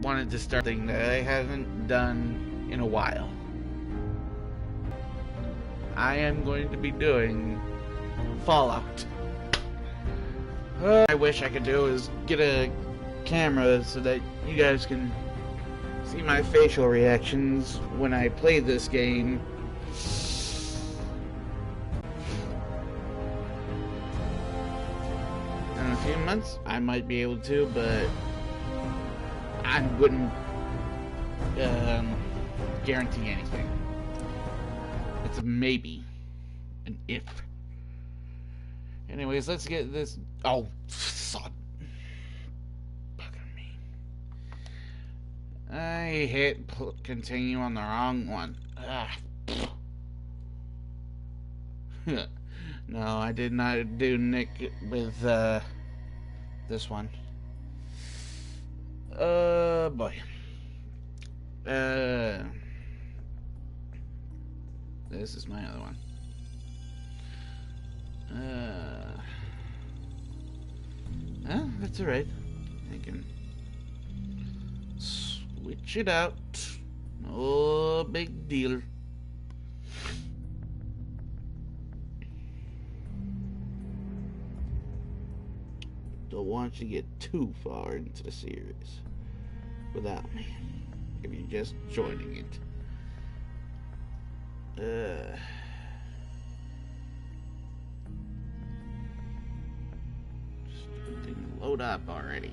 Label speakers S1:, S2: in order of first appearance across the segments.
S1: wanted to start something that I haven't done in a while. I am going to be doing Fallout. What I wish I could do is get a camera so that you guys can see my facial reactions when I play this game. In a few months, I might be able to, but I wouldn't guarantee anything. It's a maybe, an if. Anyways, let's get this. Oh, son. Bugger me. I hit continue on the wrong one. No, I did not do Nick with this one. Boy. This is my other one. That's alright. I can switch it out. No big deal. Don't want you to get too far into the series without me, if you're just joining it. Didn't load up already.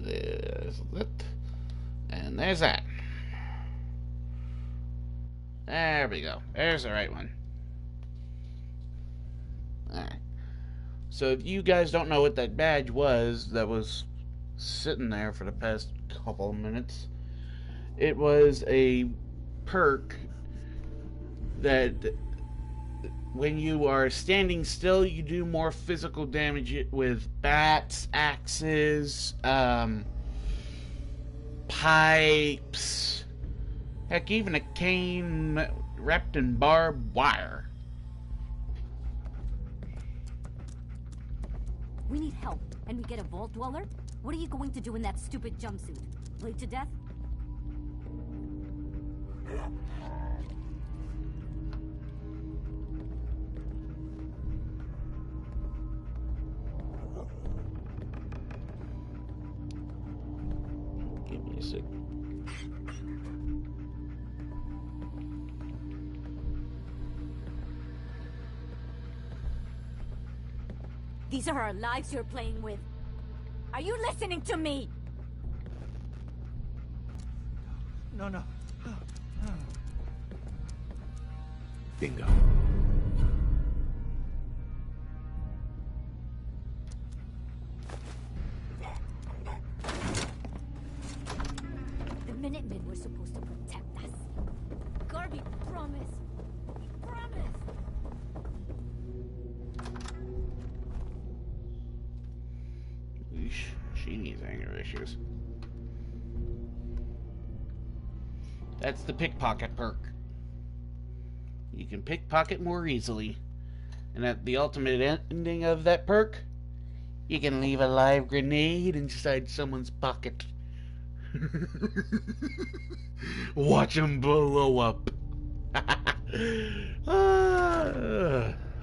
S1: There's that, and there's that. There we go. There's the right one. Alright. So if you guys don't know what that badge was that was sitting there for the past couple of minutes, it was a perk that when you are standing still, you do more physical damage with bats, axes, pipes, heck, even a cane wrapped in barbed wire.
S2: We need help, and we get a vault dweller? What are you going to do in that stupid jumpsuit? Bleed to death?
S1: Give me a sec.
S2: These are our lives you're playing with. Are you listening to me?
S3: No. Bingo.
S2: The Minutemen were supposed to protect us. Garvey, promise. Promise.
S1: Eesh, she needs anger issues. That's the pickpocket perk. You can pickpocket more easily. And at the ultimate ending of that perk, you can leave a live grenade inside someone's pocket. Watch them blow up.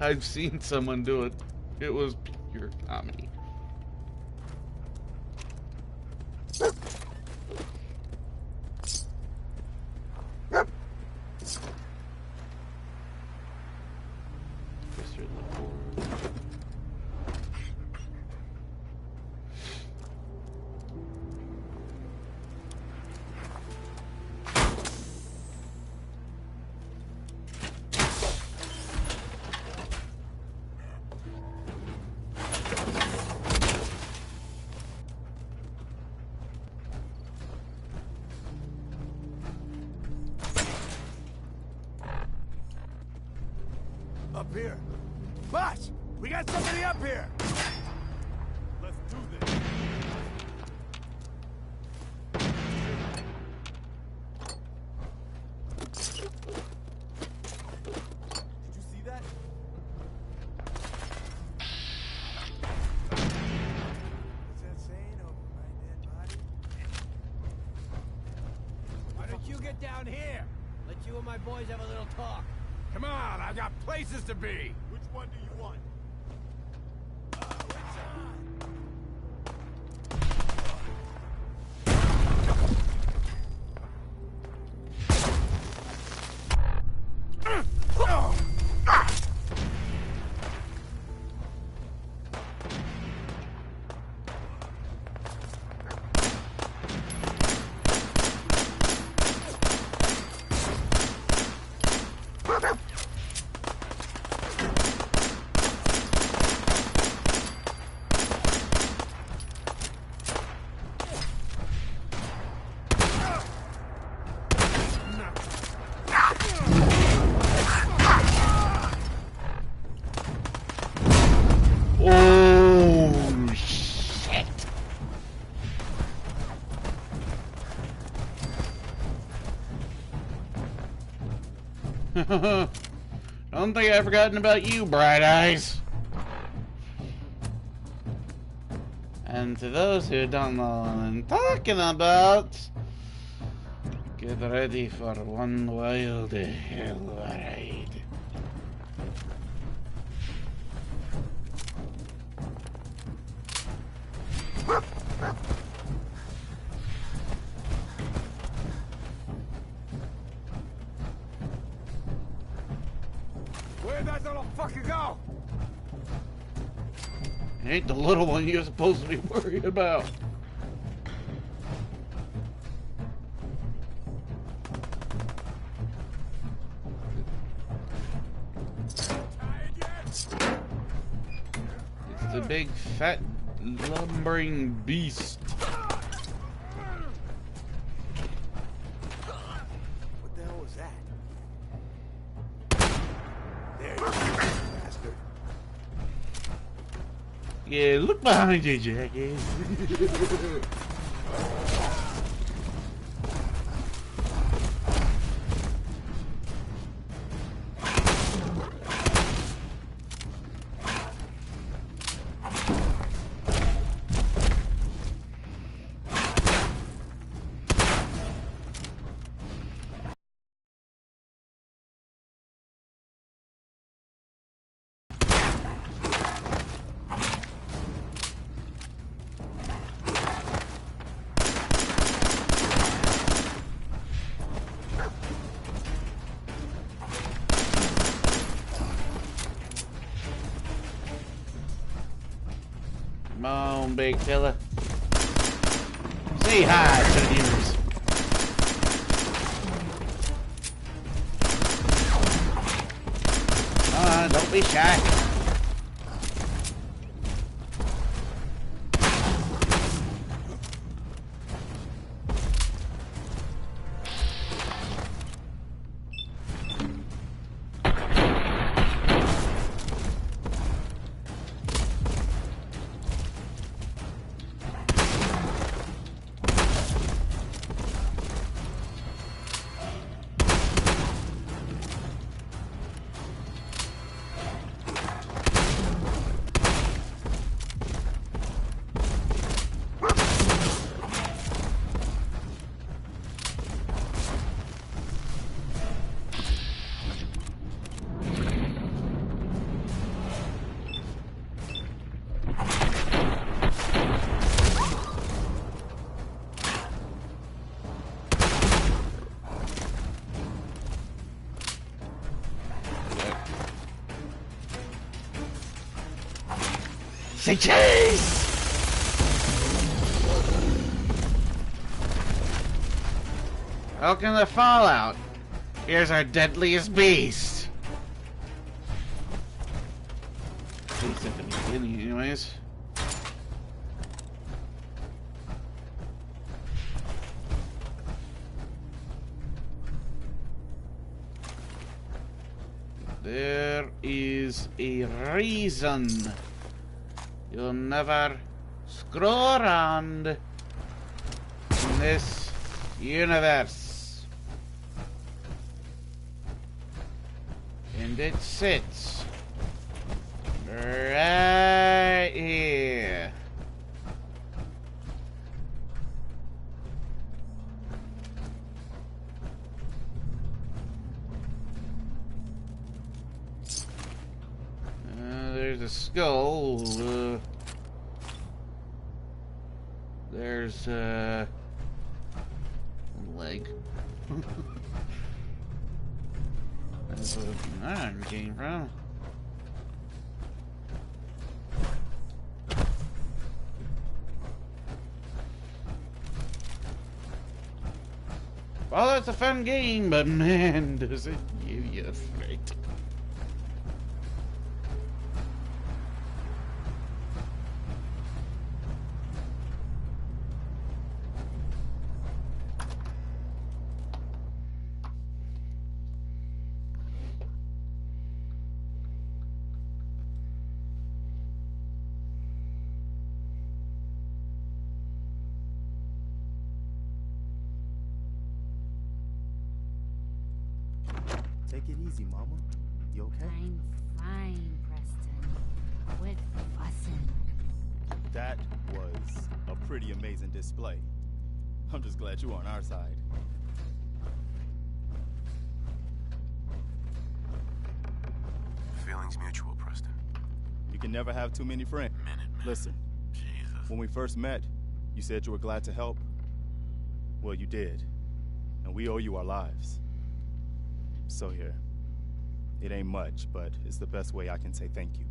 S1: I've seen someone do it. It was pure comedy.
S3: here. Boss, we got somebody up here. Let's do this. Did you see that? What's that saying over my dead body? Why don't you get down here? Let you and my boys have a little talk. Come on, I've got places to be. Which one do you want? Which
S1: Oh, shit. Don't think I've forgotten about you, Bright Eyes. And to those who don't know what I'm talking about, get ready for one wild hell ride.
S3: Where'd that little fucker go?
S1: It ain't the little one you're supposed to be worried about.
S3: Tired yet?
S1: It's the big, fat, lumbering beast.
S3: What the hell was that? There you go, bastard.
S1: Yeah, look behind you, jackass. Come on, big fella. Say hi to the viewers. Come on, don't be shy. Say cheese! Welcome to Fallout. Here's our deadliest beast. At least at the beginning, anyways. There is is a reason you'll never screw around in this universe. And it sits right here. There's a skull. There's a leg. That's where the iron came from. Well, it's a fun game, but man, does it give you a fright.
S4: Take it easy, Mama. You okay?
S2: I'm fine, Preston. Quit fussing.
S4: That was a pretty amazing display. I'm just glad you're on our side.
S5: Feelings mutual, Preston.
S4: You can never have too many friends.
S5: Minute.
S4: Listen,
S5: Jesus.
S4: when we first met, you said you were glad to help. Well, you did. And we owe you our lives. So here. It ain't much, but it's the best way I can say thank you.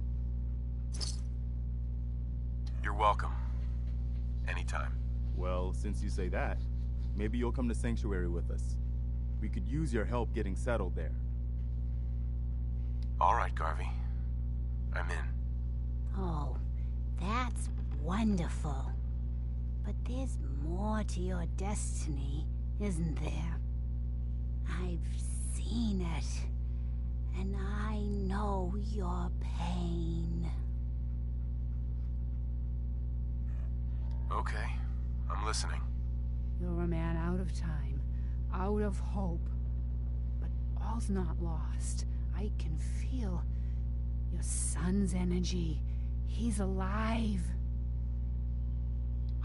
S5: You're welcome. Anytime.
S4: Well, since you say that, maybe you'll come to Sanctuary with us. We could use your help getting settled there.
S5: All right, Garvey. I'm in.
S2: Oh, that's wonderful. But there's more to your destiny, isn't there? I've seen it, and I know your pain.
S5: Okay. I'm listening.
S6: You're a man out of time, out of hope. But all's not lost. I can feel your son's energy. He's alive.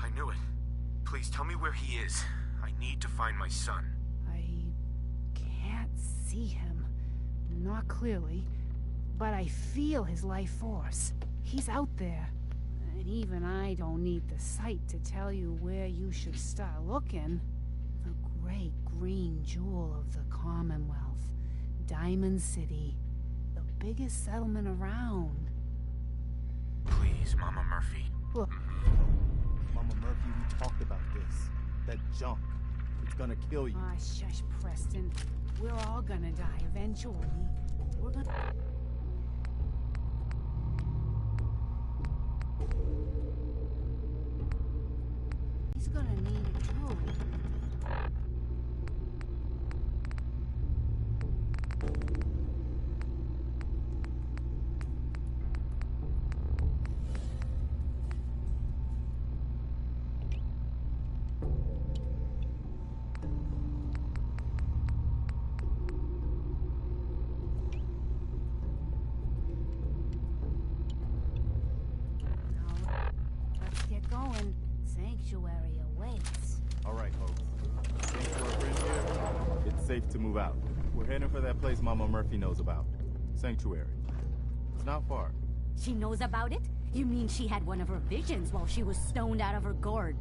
S7: I knew it. Please tell me where he is. I need to find my son.
S6: I can't see him. Not clearly. But I feel his life force. He's out there. And even I don't need the sight to tell you where you should start looking. The great green jewel of the Commonwealth. Diamond City. The biggest settlement around.
S7: Please, Mama Murphy.
S6: Look,
S4: Mama Murphy, we talked about this. That junk. It's gonna kill you.
S6: ah, shush, Preston. We're all gonna die eventually. We're gonna... He's gonna need it too. Now, let's get going. Sanctuary awaits.
S4: All right, folks. Thanks for a friend here. It's safe to move out. We're heading for that place Mama Murphy knows about. Sanctuary. It's not far.
S2: She knows about it? You mean she had one of her visions while she was stoned out of her gourd?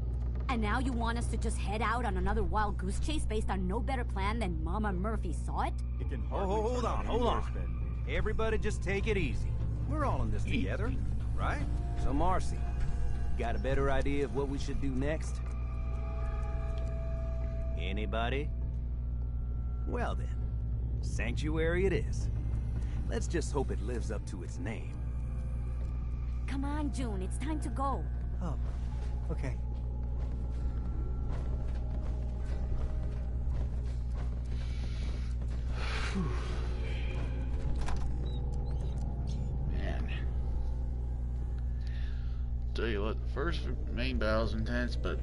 S2: And now you want us to just head out on another wild goose chase based on no better plan than Mama Murphy saw it?
S4: It can
S3: Oh,
S4: hardly
S3: hold
S4: turn
S3: on,
S4: out
S3: hold
S4: any
S3: on.
S4: worse than-
S3: Everybody just take it easy. We're all in this together, right? So, Marcy, got a better idea of what we should do next? Anybody? Well then, Sanctuary it is. Let's just hope it lives up to its name.
S2: Come on, June, it's time to go.
S8: Oh, okay.
S1: Tell you what, the first main battle is intense, but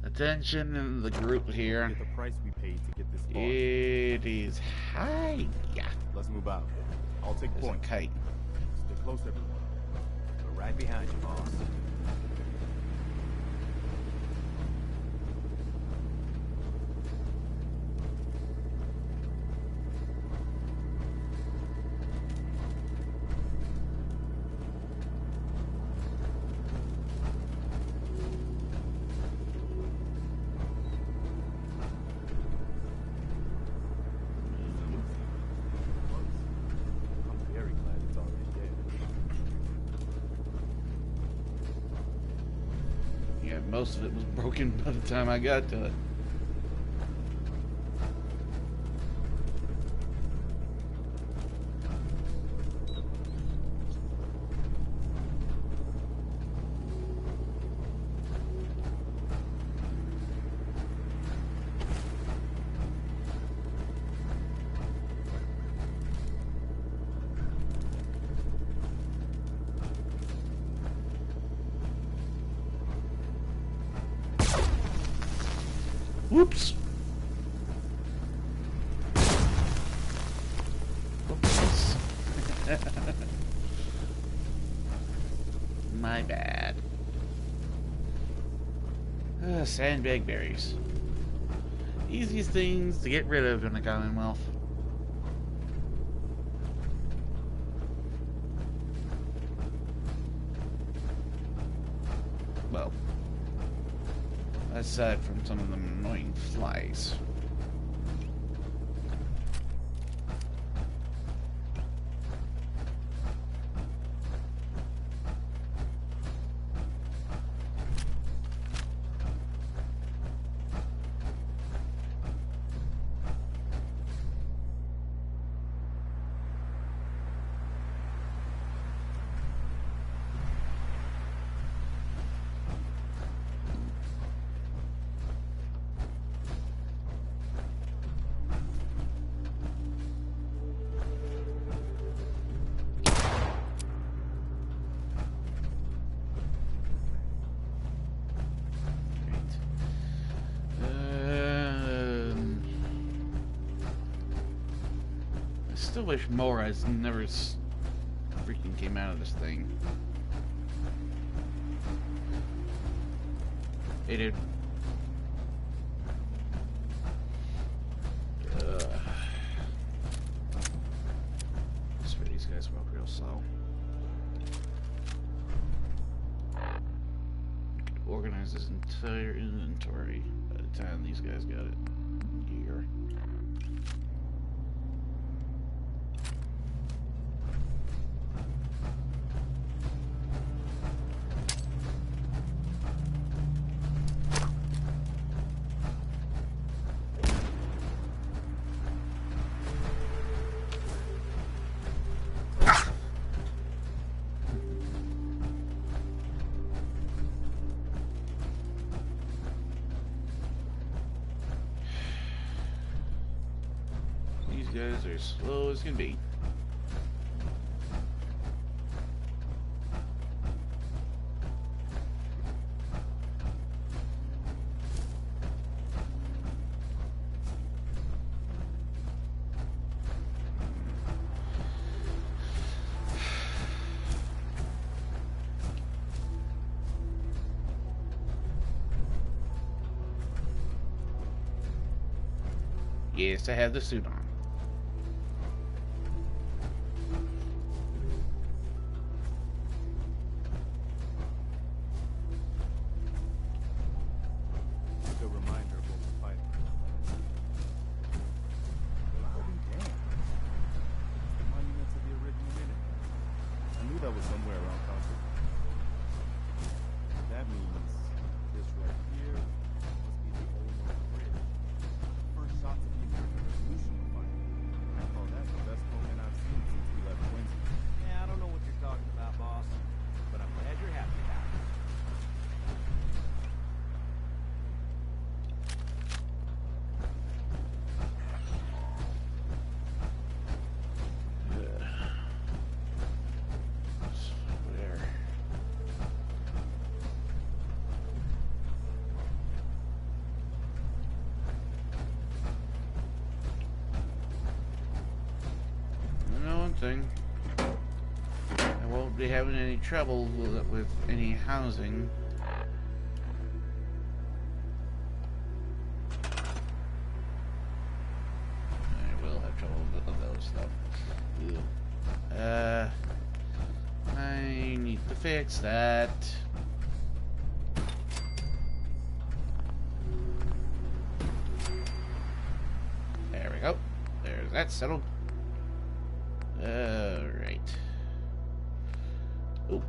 S1: the tension in the group here,
S4: Get the price we paid to get this far.
S1: it is high. Yeah,
S4: Let's move out. I'll take
S1: it's a
S4: point.
S1: kite.
S4: Stay close, everyone.
S3: We're right behind you, boss.
S4: I'm very glad it's already dead.
S1: Yeah, most of it was broken by the time I got to it. Whoops. Oops. My bad. Sandbag berries. Easiest things to get rid of in the Commonwealth. Well, aside from some of them annoying flies. I still wish Moraz never freaking came out of this thing. Hey, dude. I swear these guys walk real slow. Organize this entire inventory by the time these guys got it in gear. These guys are slow as can be. Yes, I have the suit on.
S4: Good reminder of what we're fighting. I'll be damned. The monument to the original minute. I knew that was somewhere around Concord. That means this right here must be the old North Bridge. First shots of the American Revolution were fired. I call that the best moment I've seen since we left Quincy.
S3: Yeah, I don't know what you're talking about, boss, but I'm glad you're happy about it.
S1: There. be having any trouble with any housing. I will have trouble with those stuff. Ew. I need to fix that. There we go. There's that settled. Right. Oh.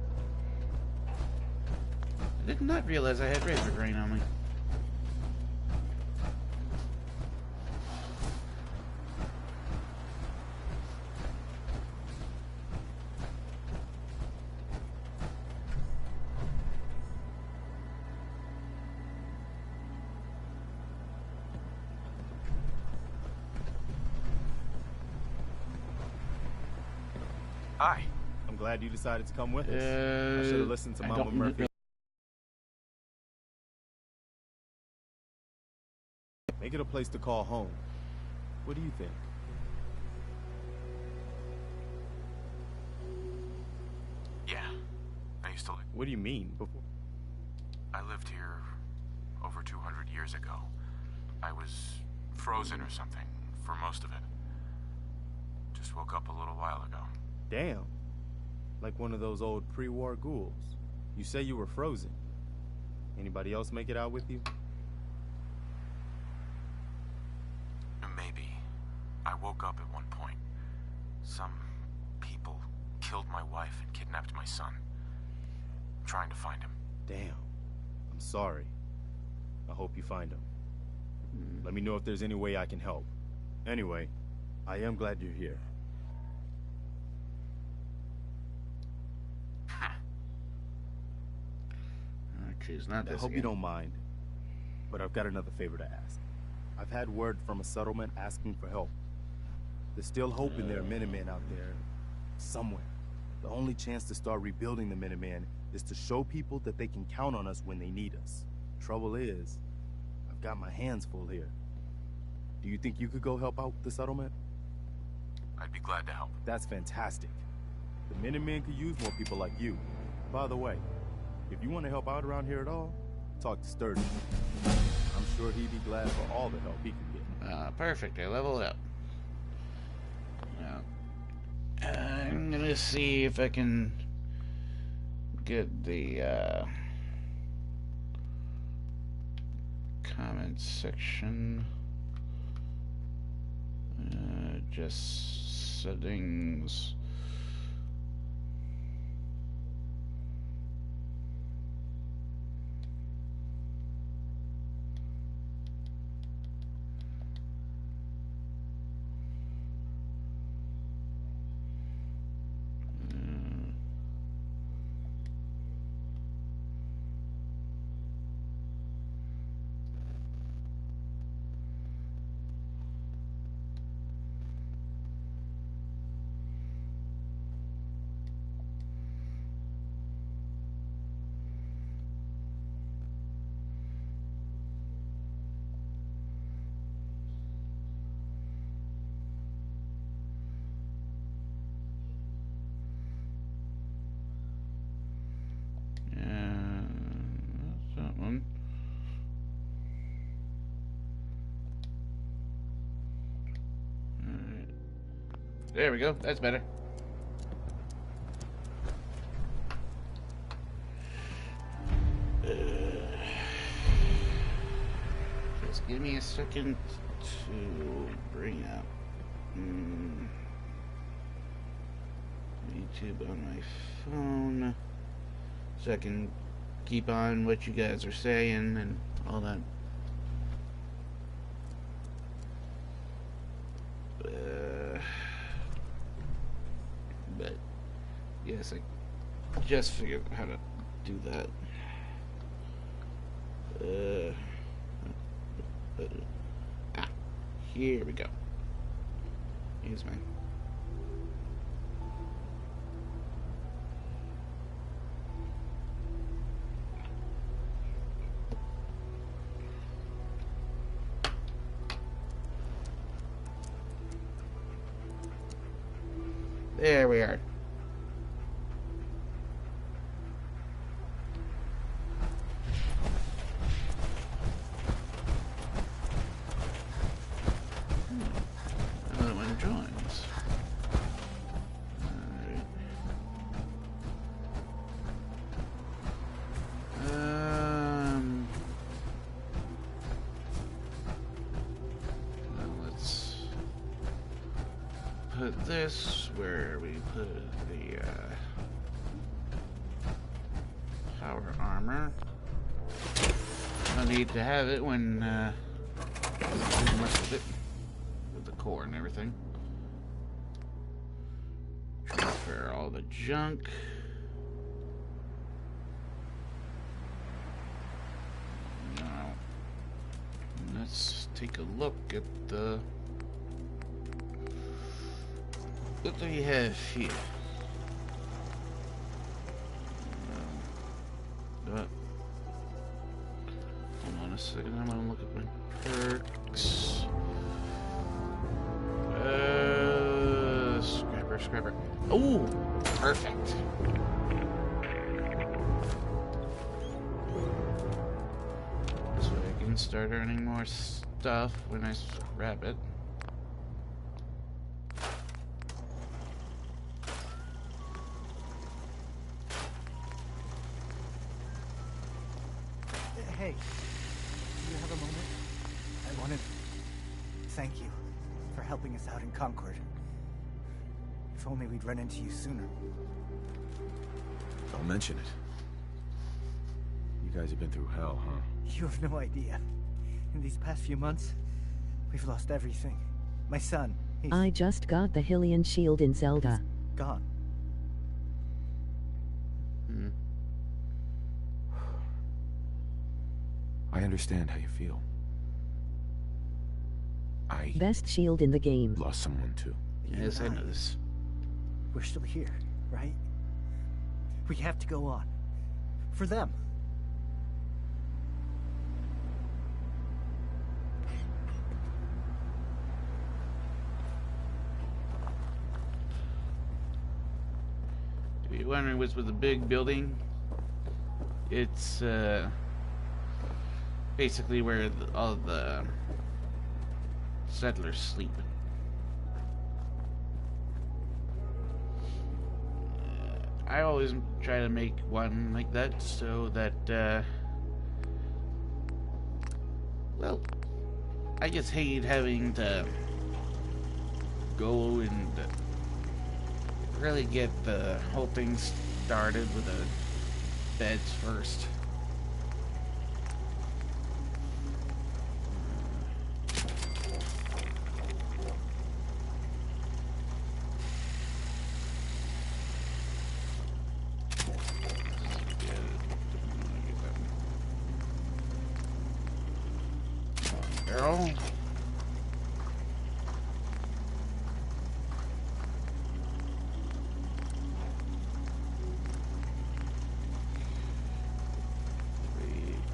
S1: I did not realize I had razor grain on me.
S7: Hi.
S4: I'm glad you decided to come with us. I should have listened to Mama Murphy. Make it a place to call home. What do you think?
S5: Yeah. I used to live.
S4: What do you mean? Before?
S5: I lived here over 200 years ago. I was frozen or something for most of it. Just woke up a little while ago.
S4: Damn. Like one of those old pre-war ghouls. You say you were frozen. Anybody else make it out with you?
S5: Maybe. I woke up at one point. Some people killed my wife and kidnapped my son. I'm trying to find him.
S4: Damn. I'm sorry. I hope you find him. Let me know if there's any way I can help. Anyway, I am glad you're here.
S1: Not
S4: I hope you don't mind, but I've got another favor to ask. I've had word from a settlement asking for help. There's still hope in there are Minutemen out there, somewhere. The only chance to start rebuilding the Minutemen is to show people that they can count on us when they need us. Trouble is, I've got my hands full here. Do you think you could go help out the settlement?
S5: I'd be glad to help.
S4: That's fantastic. The Minutemen could use more people like you. By the way, if you want to help out around here at all, talk to Sturdy. I'm sure he'd be glad for all the help he can get.
S1: Perfect. I leveled up. Now, I'm gonna see if I can get the comments section. Just settings. There we go. That's better. Just give me a second to bring up YouTube on my phone so I can keep on what you guys are saying and all that. But yes, I just figured out how to do that. Here we go. Here's mine. There we are. put this where we put the power armor. No need to have it when too much of it with the core and everything. Transfer all the junk. Now, let's take a look at what do we have here? Hold on a second, I'm gonna look at my perks. Scrapper. Oh, perfect. So I can start earning more stuff when I scrap it.
S8: Hey, do you have a moment? I wanted to thank you for helping us out in Concord. If only we'd run into you sooner.
S9: Don't mention it. You guys have been through hell, huh?
S8: You have no idea. In these past few months, we've lost everything. My son, he's
S10: I just got the Hylian shield in Zelda.
S8: gone.
S9: I understand how you feel. I
S10: Best shield in the game.
S9: lost someone too.
S1: Yes, I know this.
S8: We're still here, right? We have to go on. For them.
S1: If you're wondering what's with the big building, it's basically where all the settlers sleep. I always try to make one like that so that, well, I just hate having to go and really get the whole thing started with the beds first. Barrel.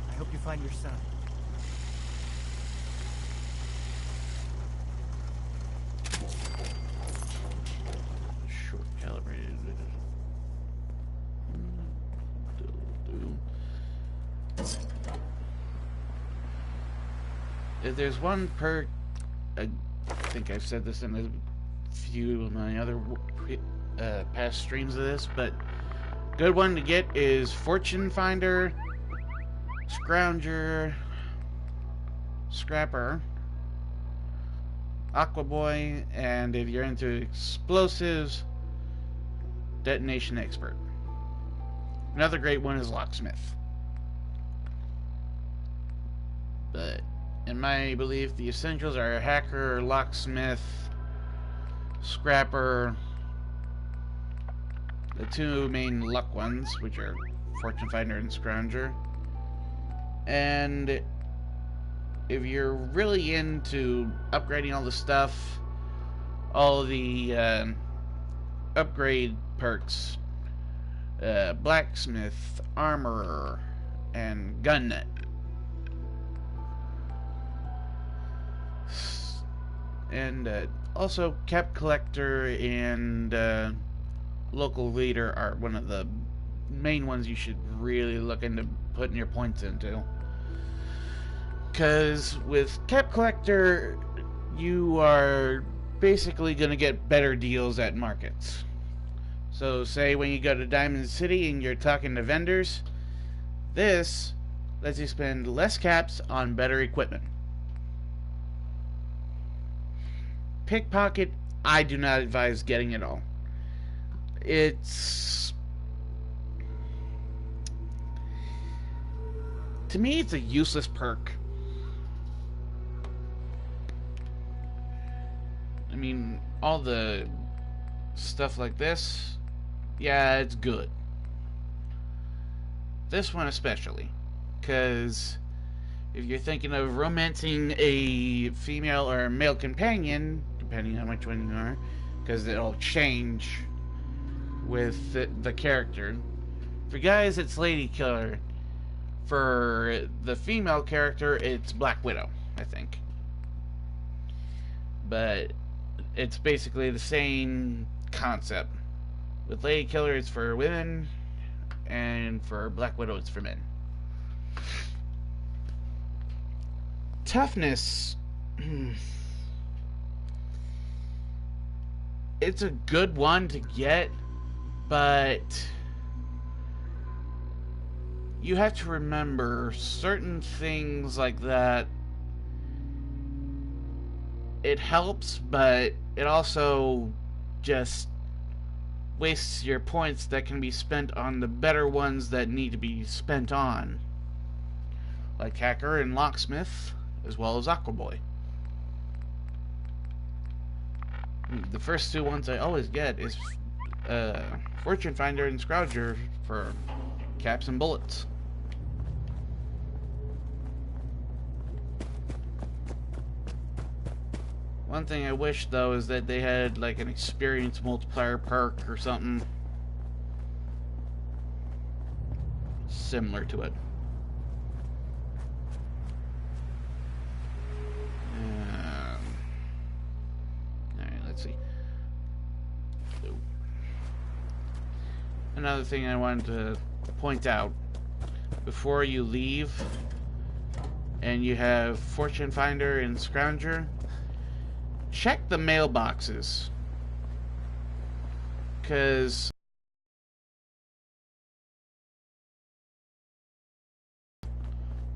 S8: I hope you find your son.
S1: Short calibrated. If there's one perk, I think I've said this in a few of my other past streams of this, but good one to get is Fortune Finder, Scrounger, Scrapper, Aqua Boy, and if you're into explosives, Detonation Expert. Another great one is Locksmith. But in my belief, the essentials are Hacker, Locksmith, Scrapper, the two main luck ones, which are Fortune Finder and Scrounger. And if you're really into upgrading all the stuff, all the upgrade perks, Blacksmith, Armorer, and Gun Nut. And also Cap Collector and Local Leader are one of the main ones you should really look into putting your points into. Because with Cap Collector, you are basically going to get better deals at markets. So say when you go to Diamond City and you're talking to vendors, this lets you spend less caps on better equipment. Pickpocket I do not advise getting it all. To me, it's a useless perk. I mean, all the stuff like this, yeah, it's good. This one especially, because if you're thinking of romancing a female or a male companion, depending on which one you are, because it'll change with the character. For guys, it's Lady Killer. For the female character, it's Black Widow, I think. But it's basically the same concept. With Lady Killer, it's for women, and for Black Widow, it's for men. Toughness. It's a good one to get, but you have to remember certain things like that. It helps, but it also just wastes your points that can be spent on the better ones that need to be spent on, like Hacker and Locksmith, as well as Aquaboy. The first two ones I always get is Fortune Finder and Scrouger for caps and bullets. One thing I wish, though, is that they had like an experience multiplier perk or something similar to it. Alright, let's see. Another thing I wanted to point out before you leave, and you have Fortune Finder and Scrounger, check the mailboxes, because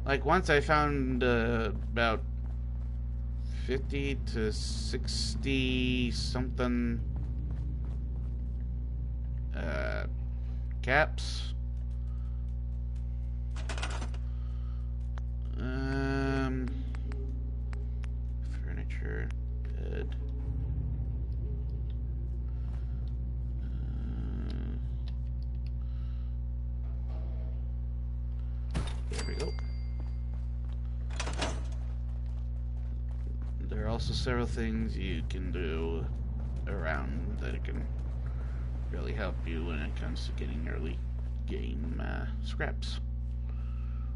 S1: like once I found about 50 to 60 something caps. Furniture, bed. There we go. There are also several things you can do around that can really help you when it comes to getting early game scraps.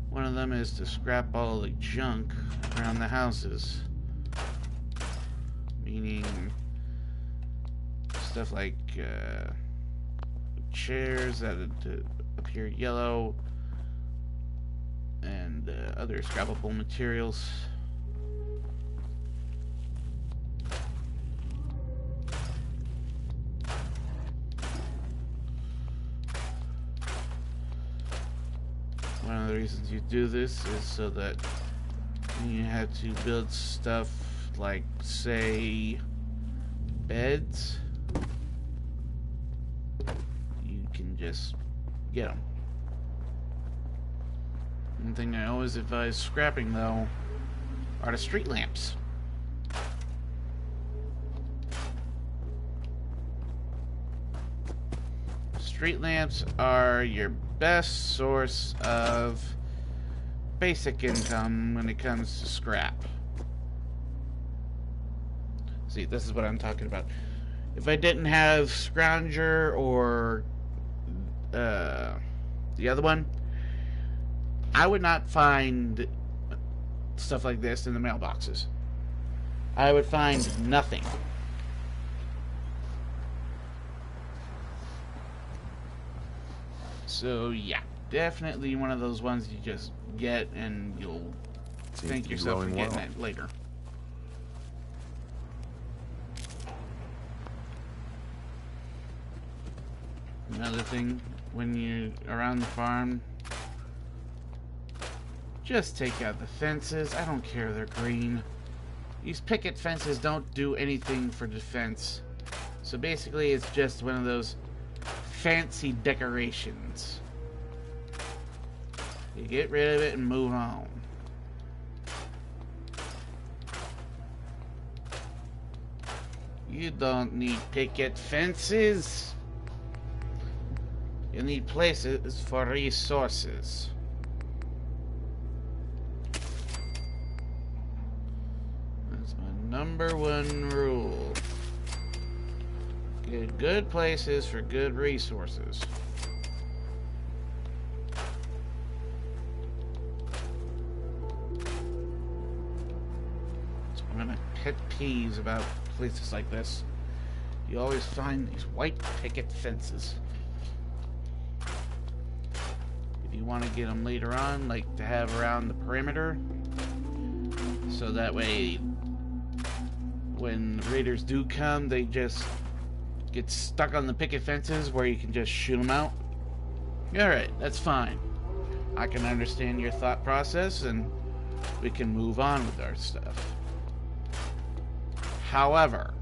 S1: One of them is to scrap all the junk around the houses. Meaning stuff like chairs that appear yellow and other scrappable materials. One of the reasons you do this is so that when you have to build stuff like, say, beds, you can just get them. One thing I always advise scrapping, though, are the street lamps. Street lamps are your best source of basic income when it comes to scrap. See, this is what I'm talking about. If I didn't have Scrounger or the other one, I would not find stuff like this in the mailboxes. I would find nothing. So yeah, definitely one of those ones you just get and you'll thank yourself for getting it later. Another thing, when you're around the farm, just take out the fences. I don't care, they're green. These picket fences don't do anything for defense. So basically it's just one of those fancy decorations. You get rid of it and move on. You don't need picket fences. You need places for resources. That's my #1 rule. Get good places for good resources. It's one of my pet peeves about places like this. You always find these white picket fences. If you want to get them later on, like to have around the perimeter, so that way when raiders do come, they just get stuck on the picket fences where you can just shoot them out. Alright, that's fine. I can understand your thought process and we can move on with our stuff. However,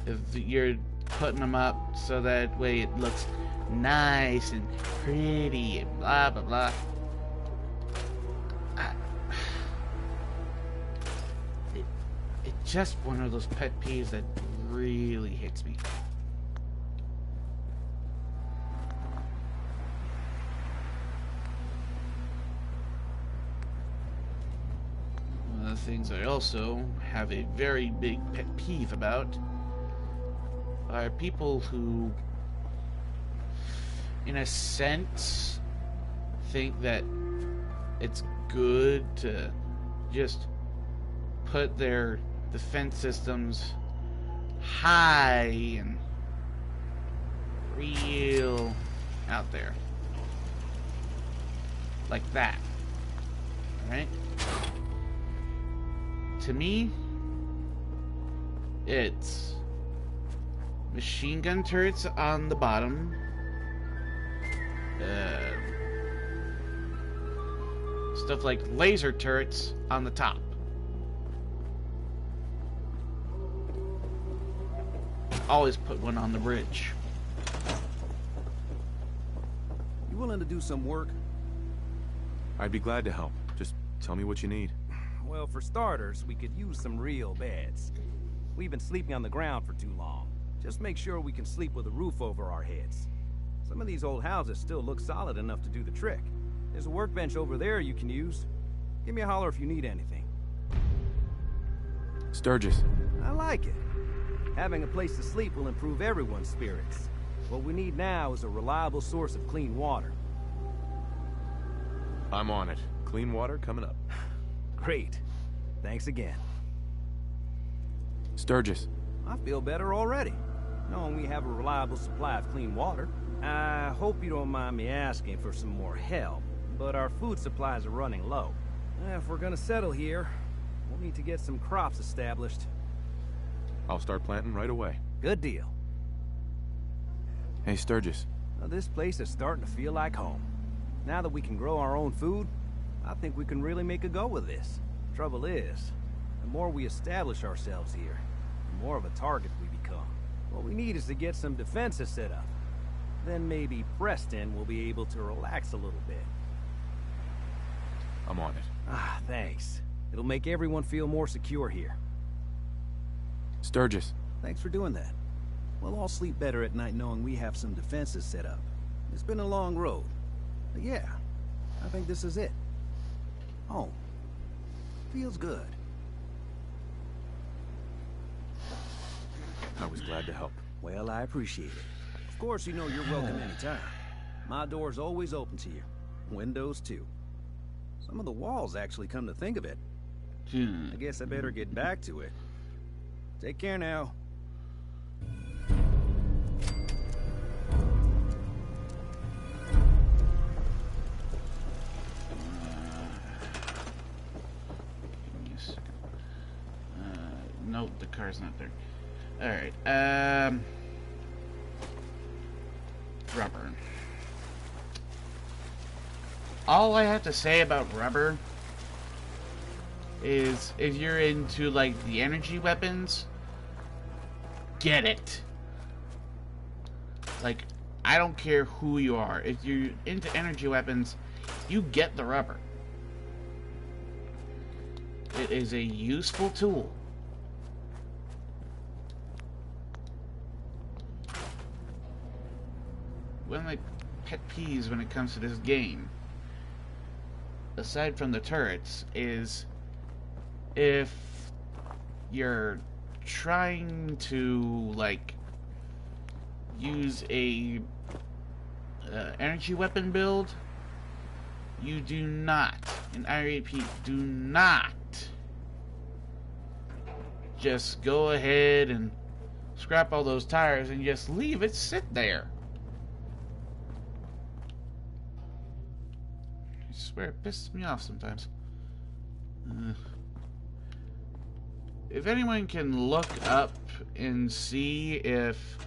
S1: if you're putting them up so that way it looks nice and pretty and blah blah blah, it's just one of those pet peeves that really hits me. One of the things I also have a very big pet peeve about are people who, in a sense, think that it's good to just put their defense systems high and real out there. Like that. Right? To me, it's machine gun turrets on the bottom, stuff like laser turrets on the top. Always put one on the bridge.
S3: You willing to do some work?
S9: I'd be glad to help. Just tell me what you need.
S11: Well, for starters, we could use some real beds. We've been sleeping on the ground for too long. Just make sure we can sleep with a roof over our heads. Some of these old houses still look solid enough to do the trick. There's a workbench over there you can use. Give me a holler if you need anything.
S9: Sturgis.
S11: I like it. Having a place to sleep will improve everyone's spirits. What we need now is a reliable source of clean water.
S9: I'm on it. Clean water coming up.
S11: Great. Thanks again.
S9: Sturgis.
S11: I feel better already, knowing we have a reliable supply of clean water. I hope you don't mind me asking for some more help, but our food supplies are running low. If we're gonna settle here, we'll need to get some crops established.
S9: I'll start planting right away.
S11: Good deal.
S9: Hey, Sturgis.
S11: Now, this place is starting to feel like home. Now that we can grow our own food, I think we can really make a go with this. Trouble is, the more we establish ourselves here, the more of a target we become. What we need is to get some defenses set up. Then maybe Preston will be able to relax a little bit.
S9: I'm on it.
S11: Ah, thanks. It'll make everyone feel more secure here.
S9: Sturgis.
S11: Thanks for doing that. We'll all sleep better at night knowing we have some defenses set up. It's been a long road. But yeah, I think this is it. Home. Feels good.
S9: I was glad to help.
S11: Well, I appreciate it. Of course, you know you're welcome anytime. My door's always open to you. Windows, too. Some of the walls actually, come to think of it. I guess I better get back to it. Take care now.
S1: Give me a second. Nope, the car's not there. Alright, rubber. All I have to say about rubber is if you're into like the energy weapons, get it. Like, I don't care who you are. If you're into energy weapons, you get the rubber. It is a useful tool. One of my pet peeves when it comes to this game, aside from the turrets, is if you're trying to like use a energy weapon build, you do not, and I repeat, do not just go ahead and scrap all those tires and just leave it sit there. I swear it pisses me off sometimes. If anyone can look up and see if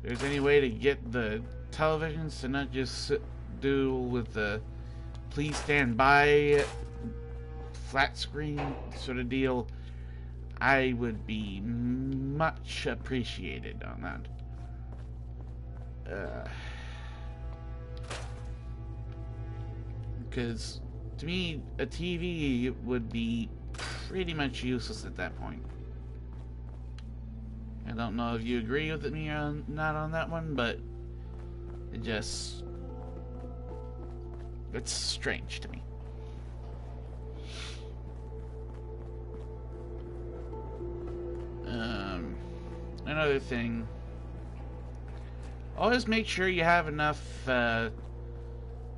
S1: there's any way to get the televisions to not just do with the please stand by flat screen sort of deal, I would be much appreciated on that. Because to me, a TV would be pretty much useless at that point. I don't know if you agree with me or not on that one, but it just, it's strange to me. Another thing, always make sure you have enough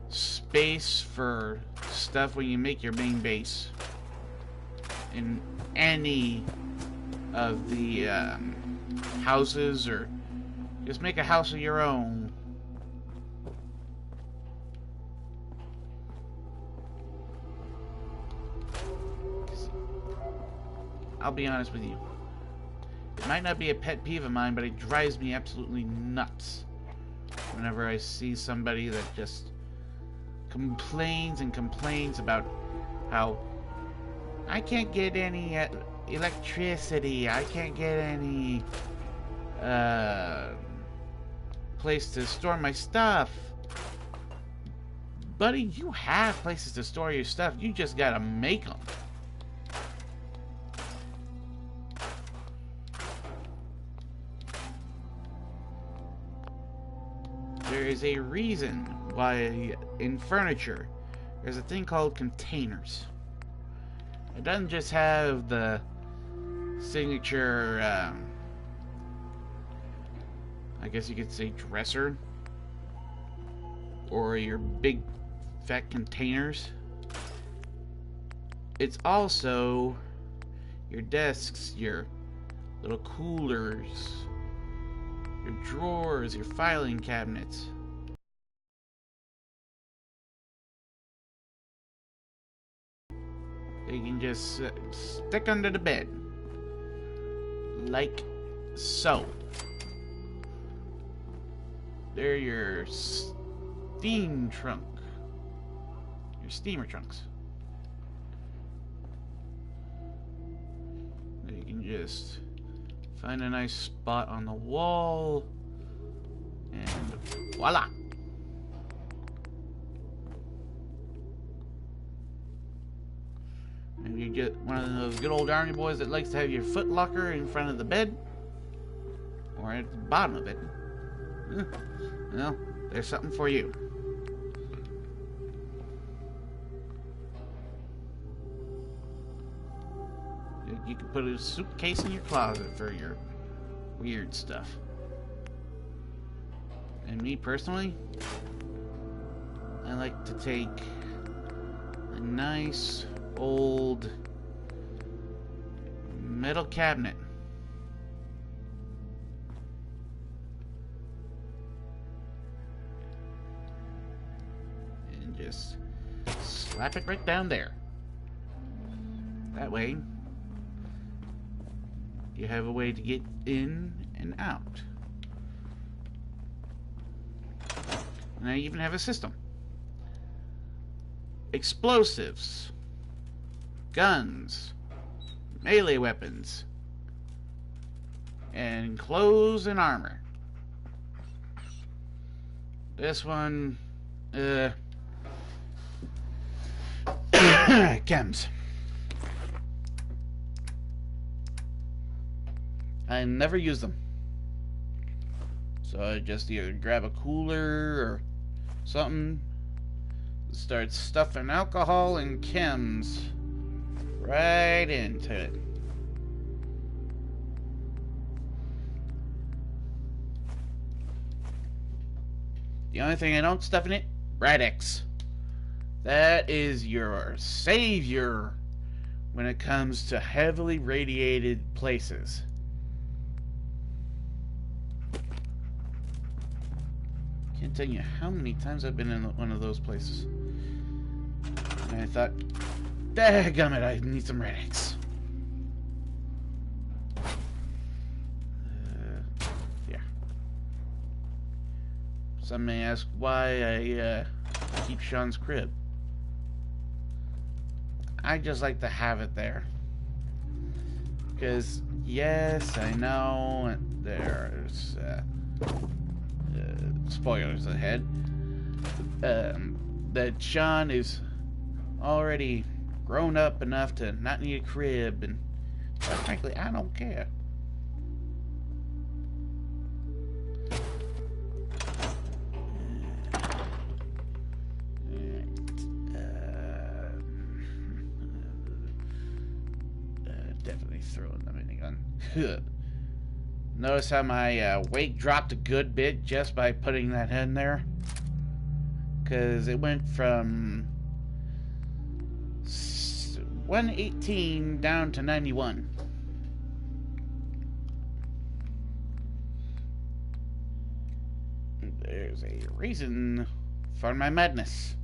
S1: space for stuff when you make your main base in any of the houses, or just make a house of your own. I'll be honest with you, it might not be a pet peeve of mine, but it drives me absolutely nuts whenever I see somebody that just complains and complains about how I can't get any electricity, I can't get any place to store my stuff. Buddy, you have places to store your stuff, you just gotta make them. There is a reason why in furniture there's a thing called containers. It doesn't just have the signature, I guess you could say dresser, or your big fat containers. It's also your desks, your little coolers, your drawers, your filing cabinets. You can just stick under the bed. Like so. They're your steam trunk. Your steamer trunks. You can just find a nice spot on the wall, and voila! Maybe you get one of those good old army boys that likes to have your foot locker in front of the bed, or at the bottom of it. Well, there's something for you. You can put a suitcase in your closet for your weird stuff. And me personally, I like to take a nice old metal cabinet and just slap it right down there. That way you have a way to get in and out. And I even have a system. Explosives. guns, melee weapons, and clothes and armor. This one, chems. I never use them. So I just either grab a cooler or something, start stuffing alcohol and chems right into it. The only thing I don't stuff in it, radix. That is your savior when it comes to heavily radiated places. Can't tell you how many times I've been in one of those places. And I thought, dadgummit, I need some radix. Yeah. Some may ask why I keep Sean's crib. I just like to have it there. Because, yes, I know there's spoilers ahead, that Sean is already grown up enough to not need a crib, and quite frankly, I don't care. Definitely throwing the minigun. Notice how my weight dropped a good bit just by putting that in there? Because it went from 118 down to 91. There's a reason for my madness.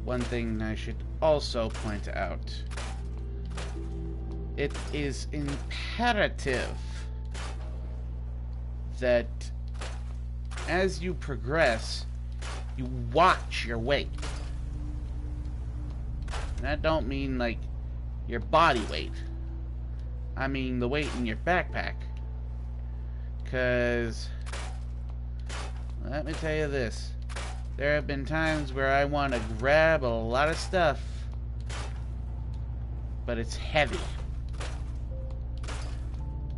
S1: One thing I should also point out. It is imperative that as you progress, you watch your weight. And that don't mean like your body weight. I mean the weight in your backpack. 'Cause let me tell you this. There have been times where I want to grab a lot of stuff, but it's heavy.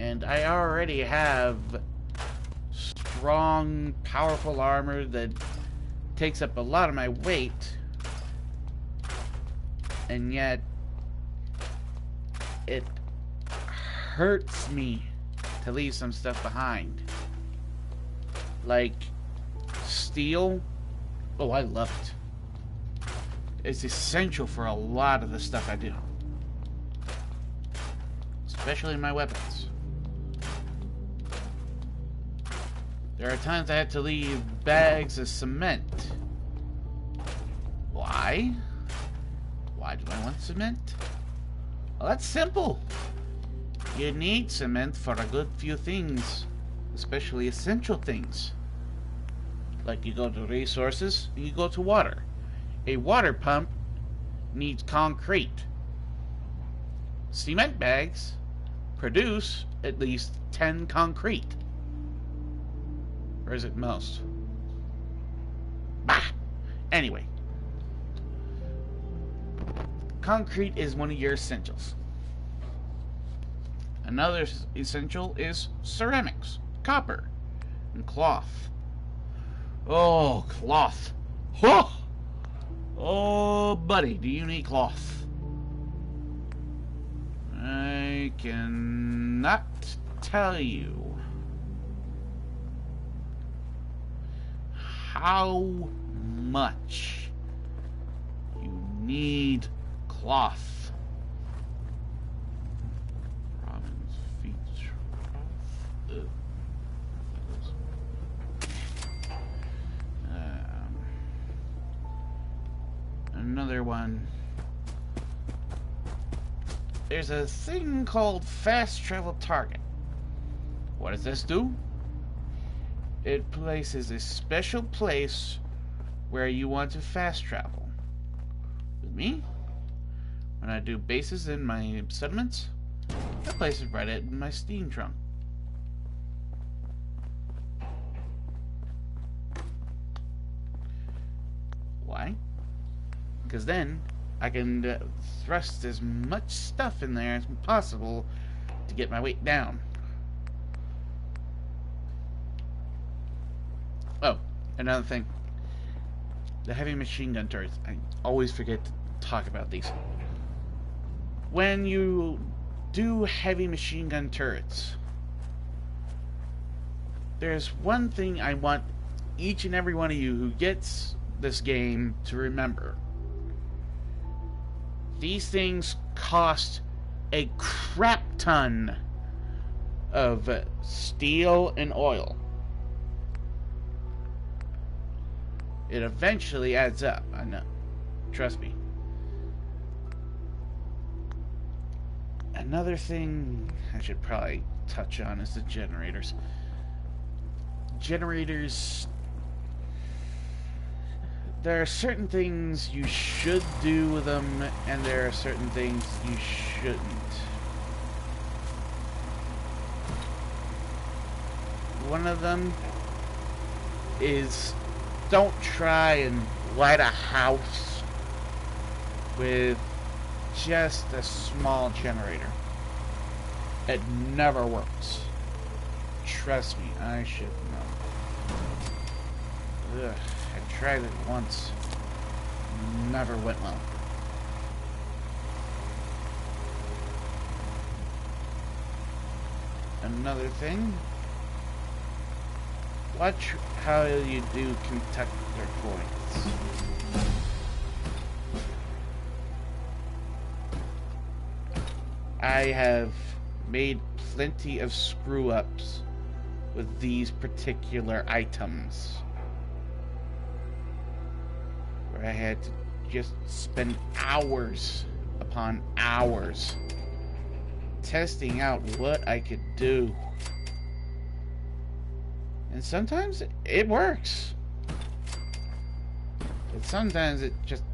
S1: And I already have strong, powerful armor that takes up a lot of my weight, and yet it hurts me to leave some stuff behind. Like steel. Oh, I love it. It's essential for a lot of the stuff I do. Especially my weapons. There are times I had to leave bags of cement. Why? Why do I want cement? Well, that's simple. You need cement for a good few things. Especially essential things. Like you go to resources, and you go to water. A water pump needs concrete. Cement bags produce at least 10 concrete. Or is it most? Bah! Anyway. Concrete is one of your essentials. Another essential is ceramics, copper, and cloth. Oh, cloth. Oh! Oh, buddy, do you need cloth? I cannot tell you how much you need cloth. Robin's feature. another one. There's a thing called fast travel target. What does this do? It places a special place where you want to fast travel. With me, when I do bases in my settlements, I place it right in my steam trunk. Why? Because then I can thrust as much stuff in there as possible to get my weight down. Oh, another thing. The heavy machine gun turrets. I always forget to talk about these. When you do heavy machine gun turrets, there's one thing I want each and every one of you who gets this game to remember. These things cost a crap ton of steel and oil. It eventually adds up, I know. Trust me. Another thing I should probably touch on is the generators. Generators... There are certain things you should do with them, and there are certain things you shouldn't. One of them is don't try and light a house with just a small generator. It never works. Trust me, I should know. Ugh, I tried it once. Never went well. Another thing. Watch how you do contactor points. I have made plenty of screw-ups with these particular items, where I had to just spend hours upon hours testing out what I could do. And sometimes it works. But sometimes it just...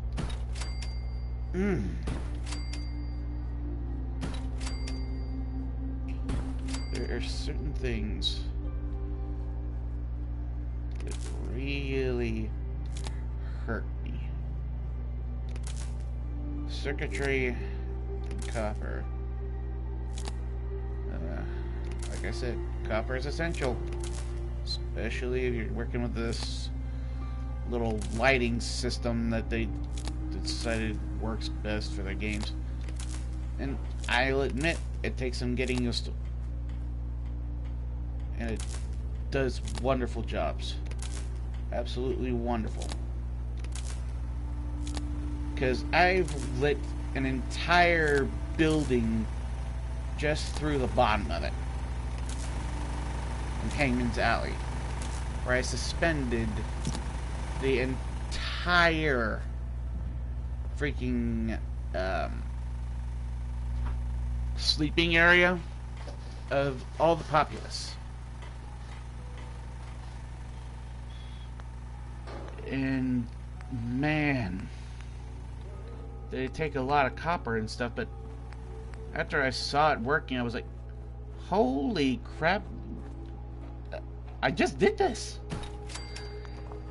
S1: There are certain things that really hurt me. Circuitry and copper. Like I said, copper is essential. Especially if you're working with this little lighting system that they decided works best for their games. And I'll admit, it takes some getting used to. And it does wonderful jobs. Absolutely wonderful. Because I've lit an entire building just through the bottom of it. In Hangman's Alley, where I suspended the entire freaking sleeping area of all the populace. And man, they take a lot of copper and stuff, but after I saw it working, I was like, holy crap, I just did this.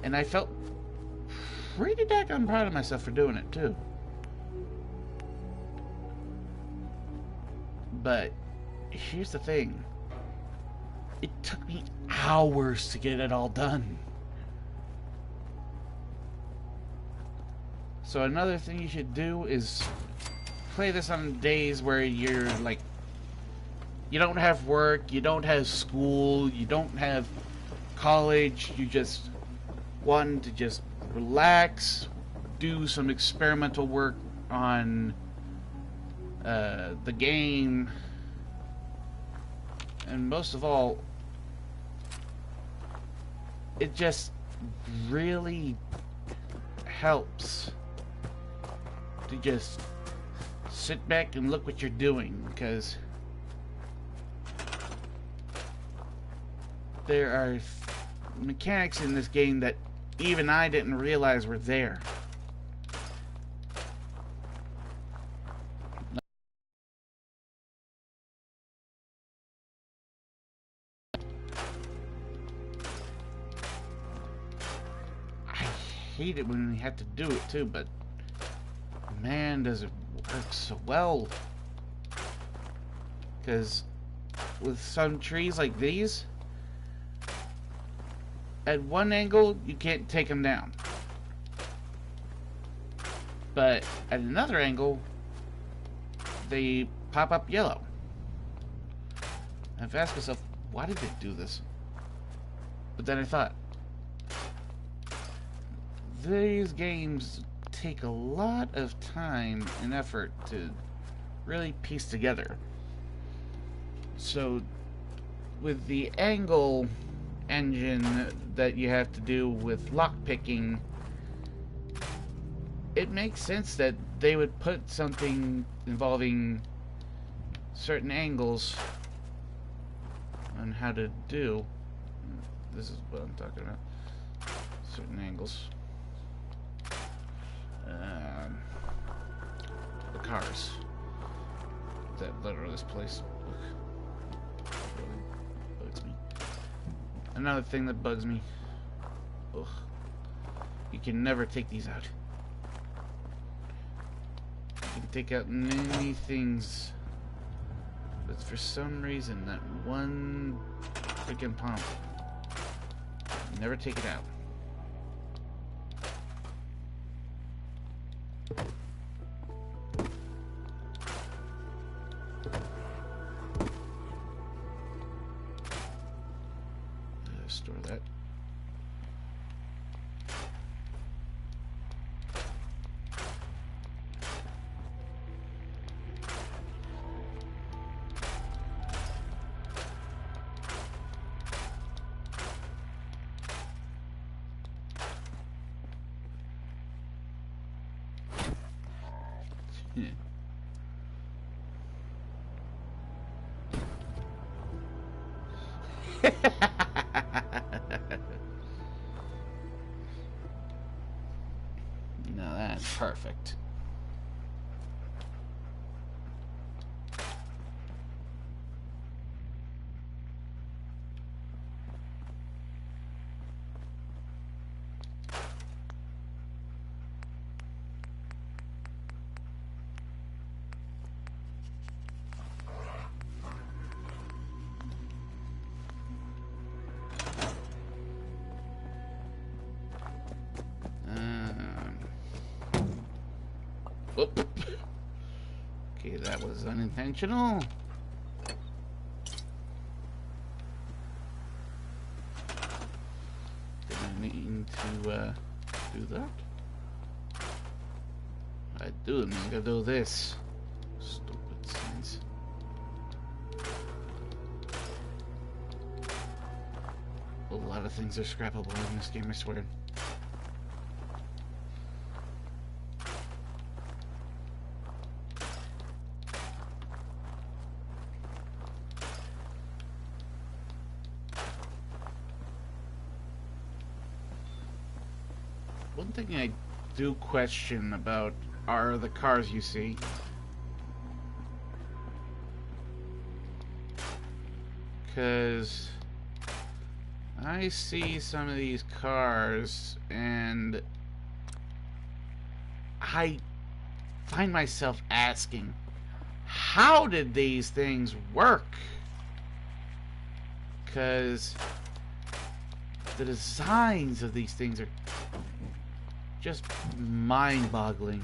S1: And I felt pretty daggone proud of myself for doing it too. But here's the thing. It took me hours to get it all done. So another thing you should do is play this on days where you're like, you don't have work, you don't have school, you don't have college, you just want to just relax, do some experimental work on the game, and most of all, it just really helps to just sit back and look what you're doing, because there are mechanics in this game that even I didn't realize were there. I hate it when you have to do it too, but man, does it work so well. Because with some trees like these, at one angle, you can't take them down. But at another angle, they pop up yellow. I've asked myself, why did they do this? But then I thought, these games take a lot of time and effort to really piece together. So, with the angle engine that you have to do with lockpicking, it makes sense that they would put something involving certain angles on how to do. This is what I'm talking about. Certain angles. The cars that litter this place. Really bugs me. Another thing that bugs me. Ugh. You can never take these out. You can take out many things, but for some reason that one freaking pump, you never take it out. Store that. Now that's perfect. Whoop. Okay, that was unintentional. Did I need to do that? I do need to do this. Stupid things. A lot of things are scrappable in this game, I swear. One thing I do question about are the cars you see. Because I see some of these cars and I find myself asking, how did these things work? Because the designs of these things are just mind-boggling.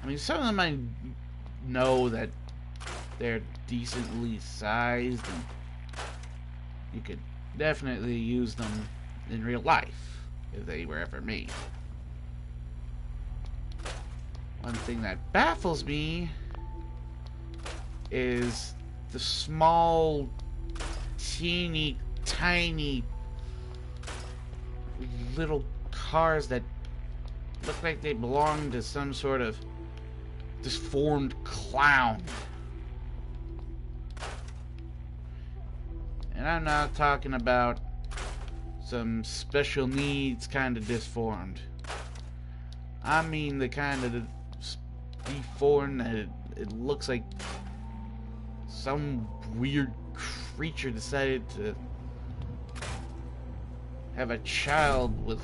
S1: I mean, some of them I know that they're decently sized and you could definitely use them in real life if they were ever made. One thing that baffles me is the small, teeny, tiny little cars that look like they belong to some sort of disformed clown. And I'm not talking about some special needs kind of disformed. I mean the kind of deformed that it looks like some weird creature decided to have a child with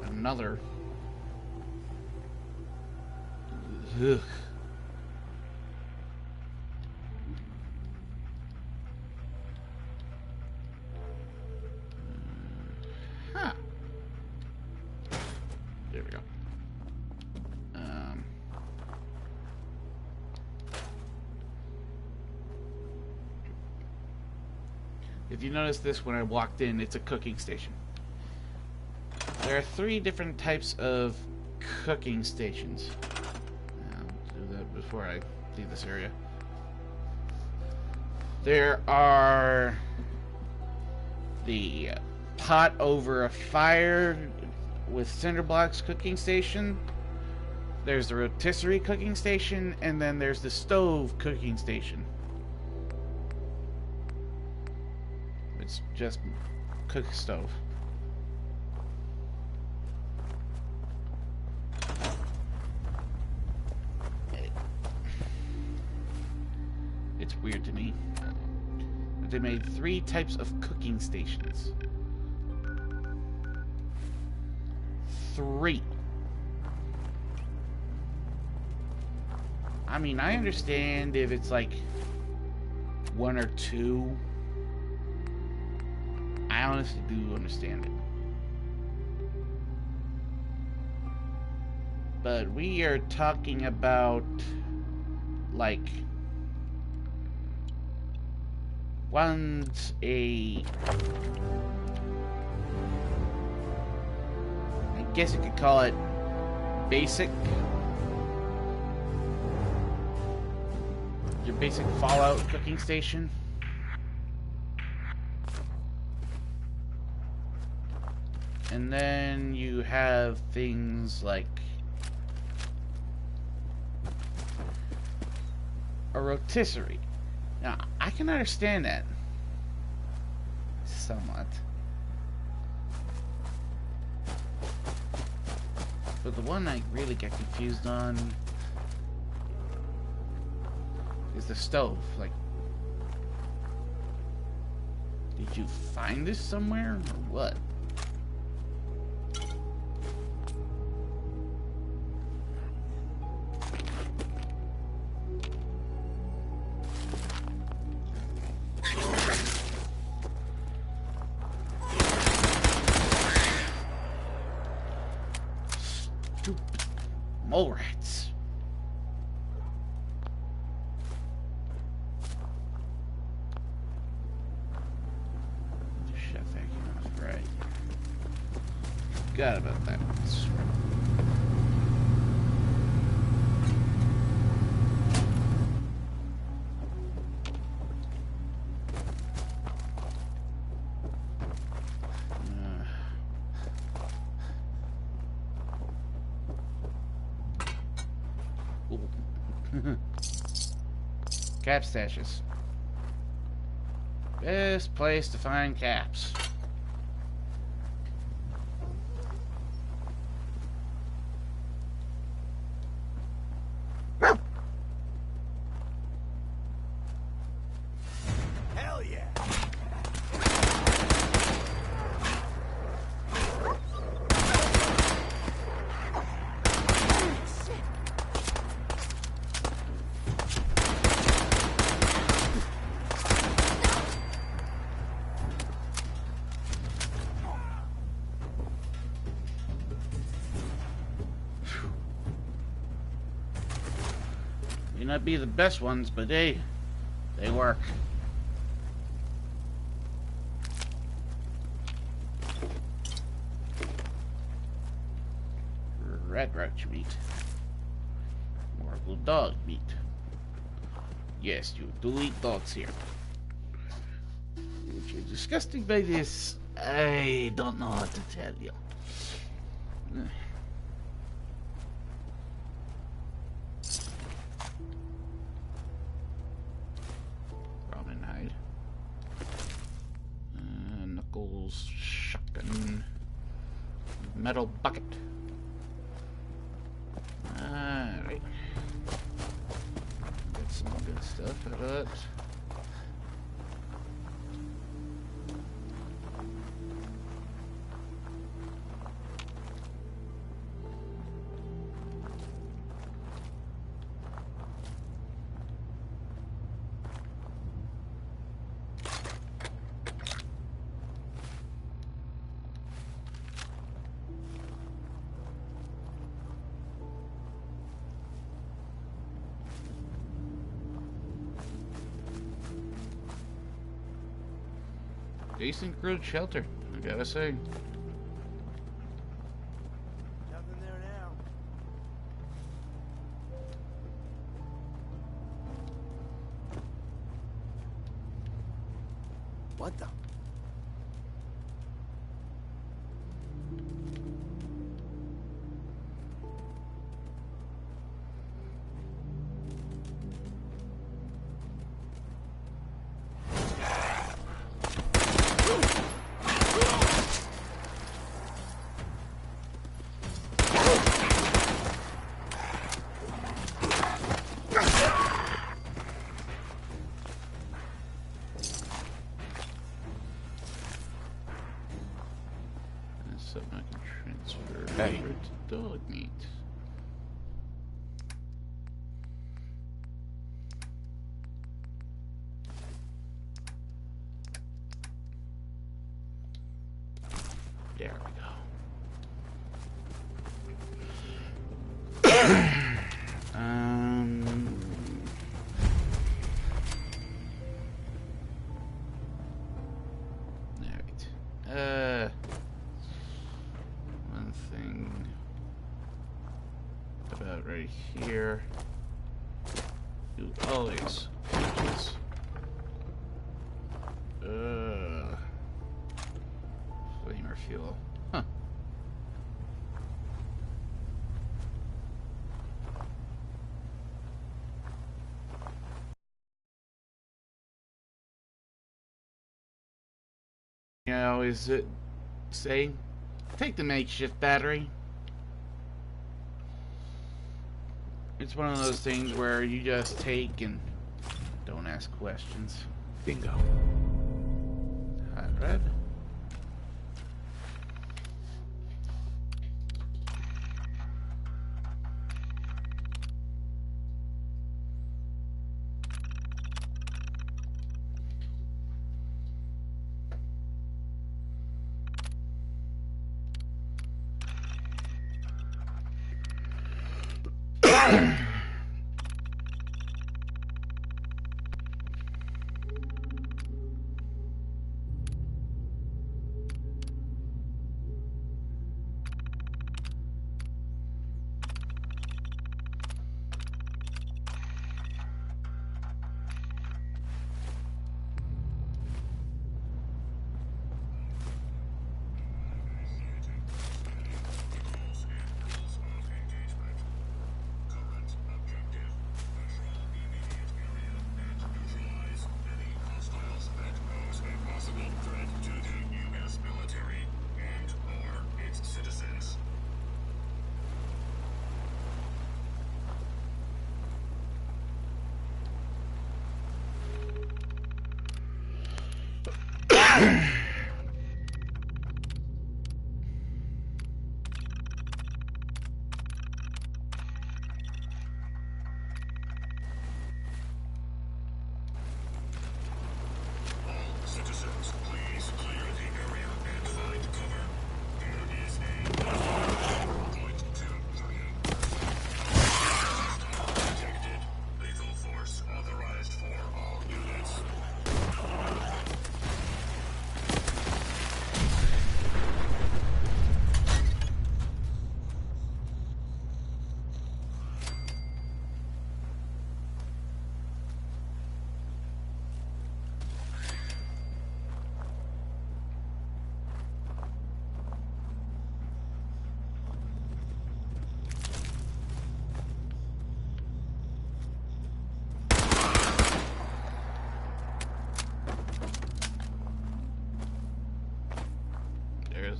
S1: another. Ugh. Huh. There we go. If you notice this when I walked in, it's a cooking station. There are 3 different types of cooking stations. I'll do that before I leave this area. There are the pot over a fire with cinder blocks cooking station. There's the rotisserie cooking station, and then there's the stove cooking station. It's just cook stove. It's weird to me that they made 3 types of cooking stations. 3. I mean, I understand if it's like 1 or 2. I honestly do understand it. But we are talking about like one's I guess you could call it basic. Your basic Fallout cooking station. And then you have things like a rotisserie. Now, I can understand that somewhat. But the one I really get confused on is the stove. Like, did you find this somewhere or what? Mole rats. Chef vacuum, right. Forgot about that. Cap stashes. Best place to find caps.
S3: Hell yeah!
S1: May not be the best ones, but they work. Red roach meat. More dog meat. Yes, you do eat dogs here. Which is disgusting by this. I don't know what to tell you. hide. Knuckles, shotgun, metal bucket. Alright. Get some good stuff out of that. Decent good shelter, I gotta say.
S3: Nothing there now. What the?
S1: Something I can transfer over to dog meat. There we go. Alright. One thing about right here. You always just flamer fuel. Huh. I always say, take the makeshift battery. It's one of those things where you just take and don't ask questions.
S9: Bingo.
S1: Hot red.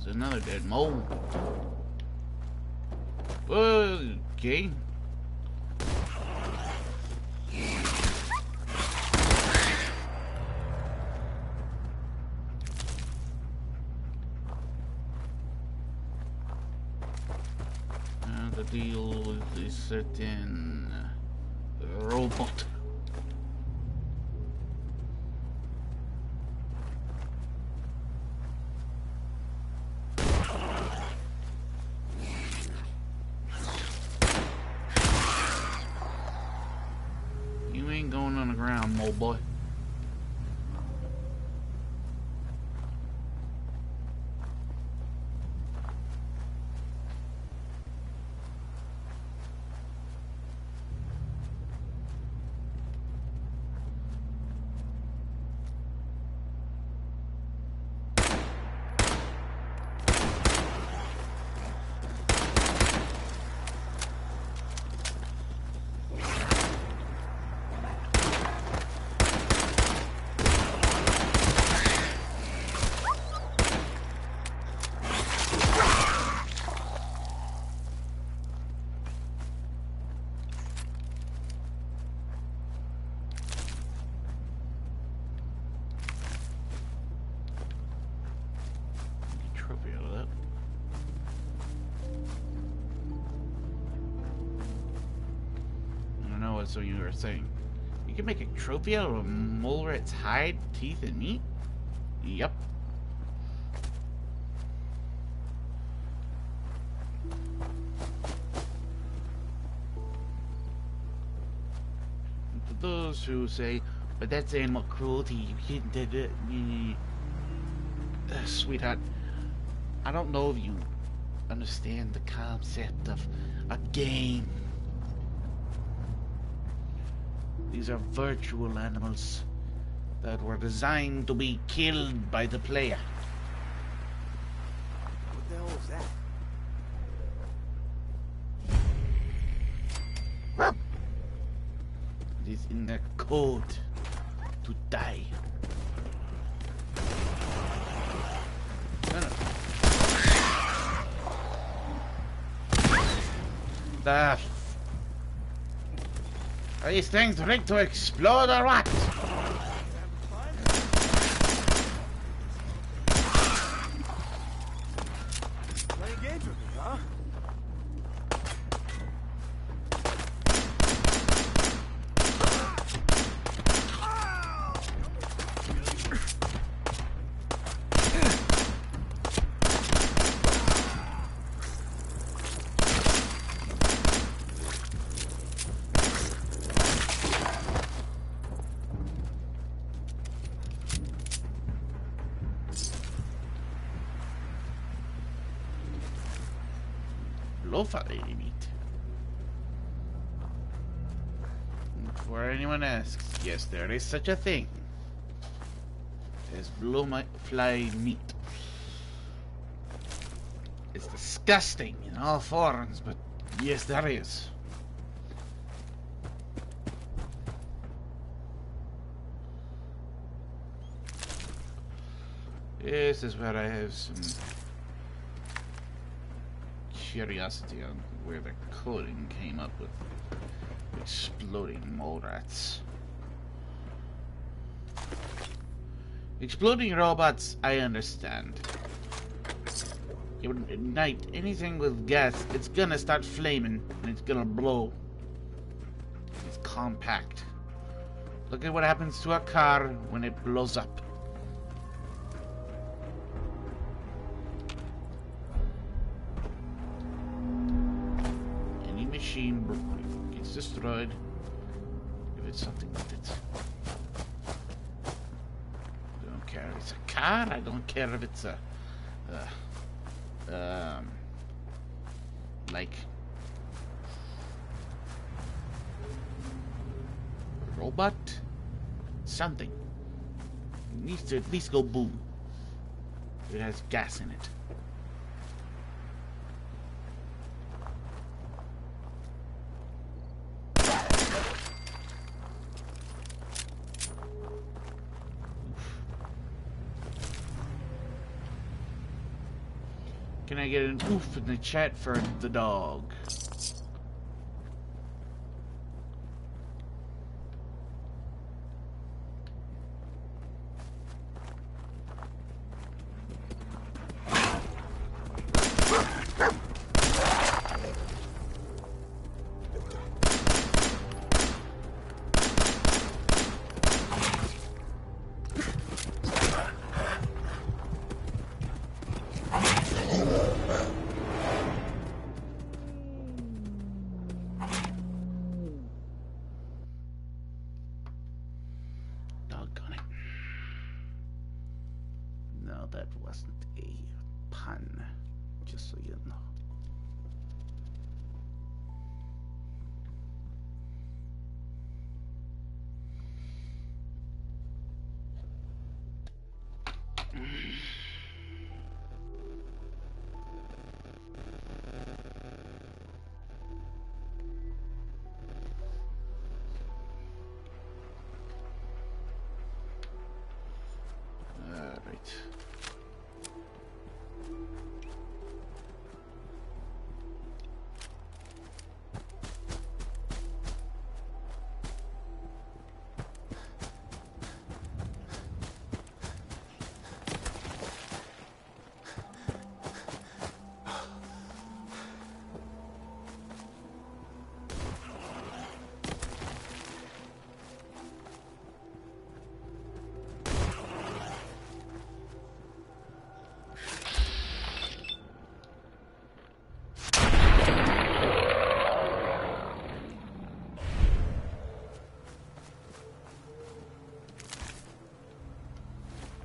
S1: there's another dead mole. Okay. The deal with a certain robot. You ain't going on the ground, mole boy. Trophy out of that. I don't know what some of you were saying. You can make a trophy out of a mole rat's hide, teeth, and meat? Yep. For those who say, but that's animal cruelty, you can't do that. Sweetheart, I don't know if you understand the concept of a game. These are virtual animals that were designed to be killed by the player.
S11: What the hell is that?
S1: It is in the code to die. No, no. Are these things rigged to explode or what?
S11: Playing games with me, huh?
S1: Lofa meat. Before anyone asks, yes, there is such a thing as blowfly meat. It's disgusting in all forms, but yes, there is. This is where I have some curiosity on where the coding came up with exploding mole rats. Exploding robots, I understand. You would ignite anything with gas, it's gonna start flaming and it's gonna blow. It's compact. Look at what happens to a car when it blows up. Machine gets destroyed if it's something with it. I don't care if it's a car. I don't care if it's a like a robot. Something. It needs to at least go boom. It has gas in it. Can I get an oof in the chat for the dog? Doggone it. No, that wasn't a pun. Just so you know. Alright.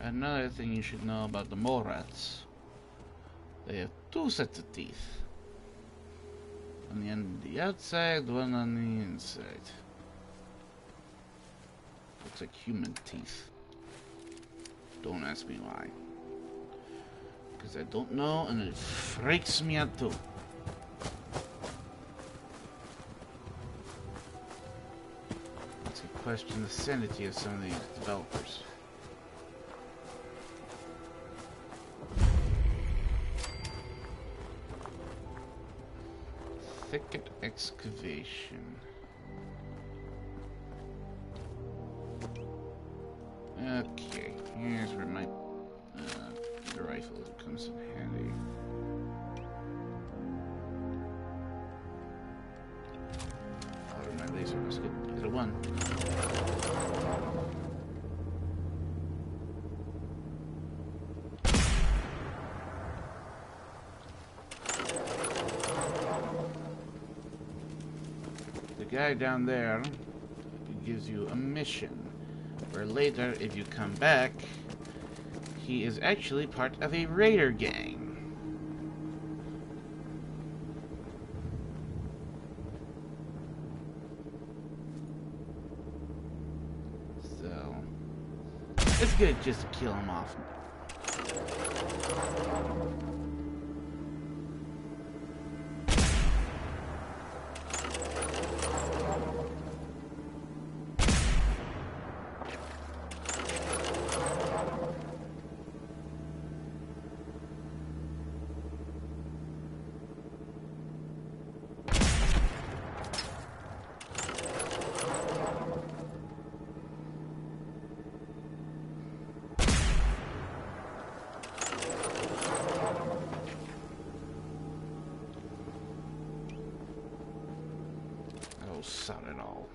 S1: Another thing you should know about the mole rats. They have two sets of teeth. One on the outside, one on the inside. Looks like human teeth. Don't ask me why. Because I don't know and it freaks me out too. Let's question the sanity of some of these developers. Thicket excavation. Okay, here's where my rifle comes in handy. Oh, my laser musket. Hit a one. Guy down there gives you a mission where later, if you come back, he is actually part of a raider gang. So it's good just to kill him off. Sod it all.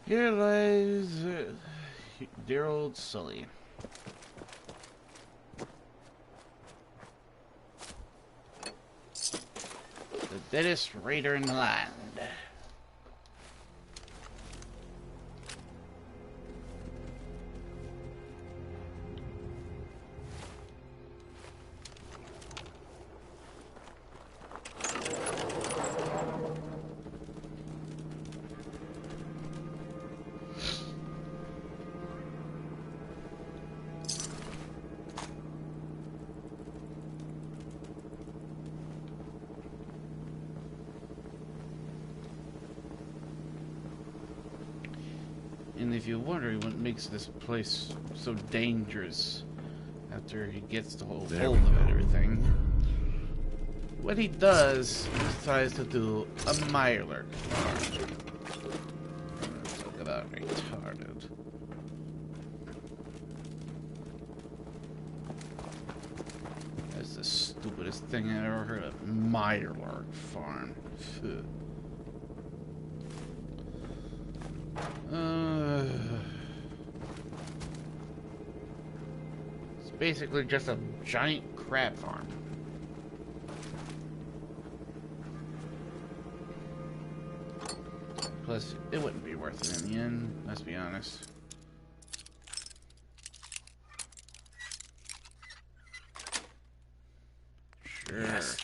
S1: Here lies dear old Sully. The deadest raider in the land. And if you're wondering what makes this place so dangerous after he gets the whole hold of everything, what he does is tries to do a Myler. Talk about retarded. That's the stupidest thing I ever heard of. Myler farm. Phew. It's basically just a giant crab farm. Plus, it wouldn't be worth it in the end, let's be honest. Sure. Yes.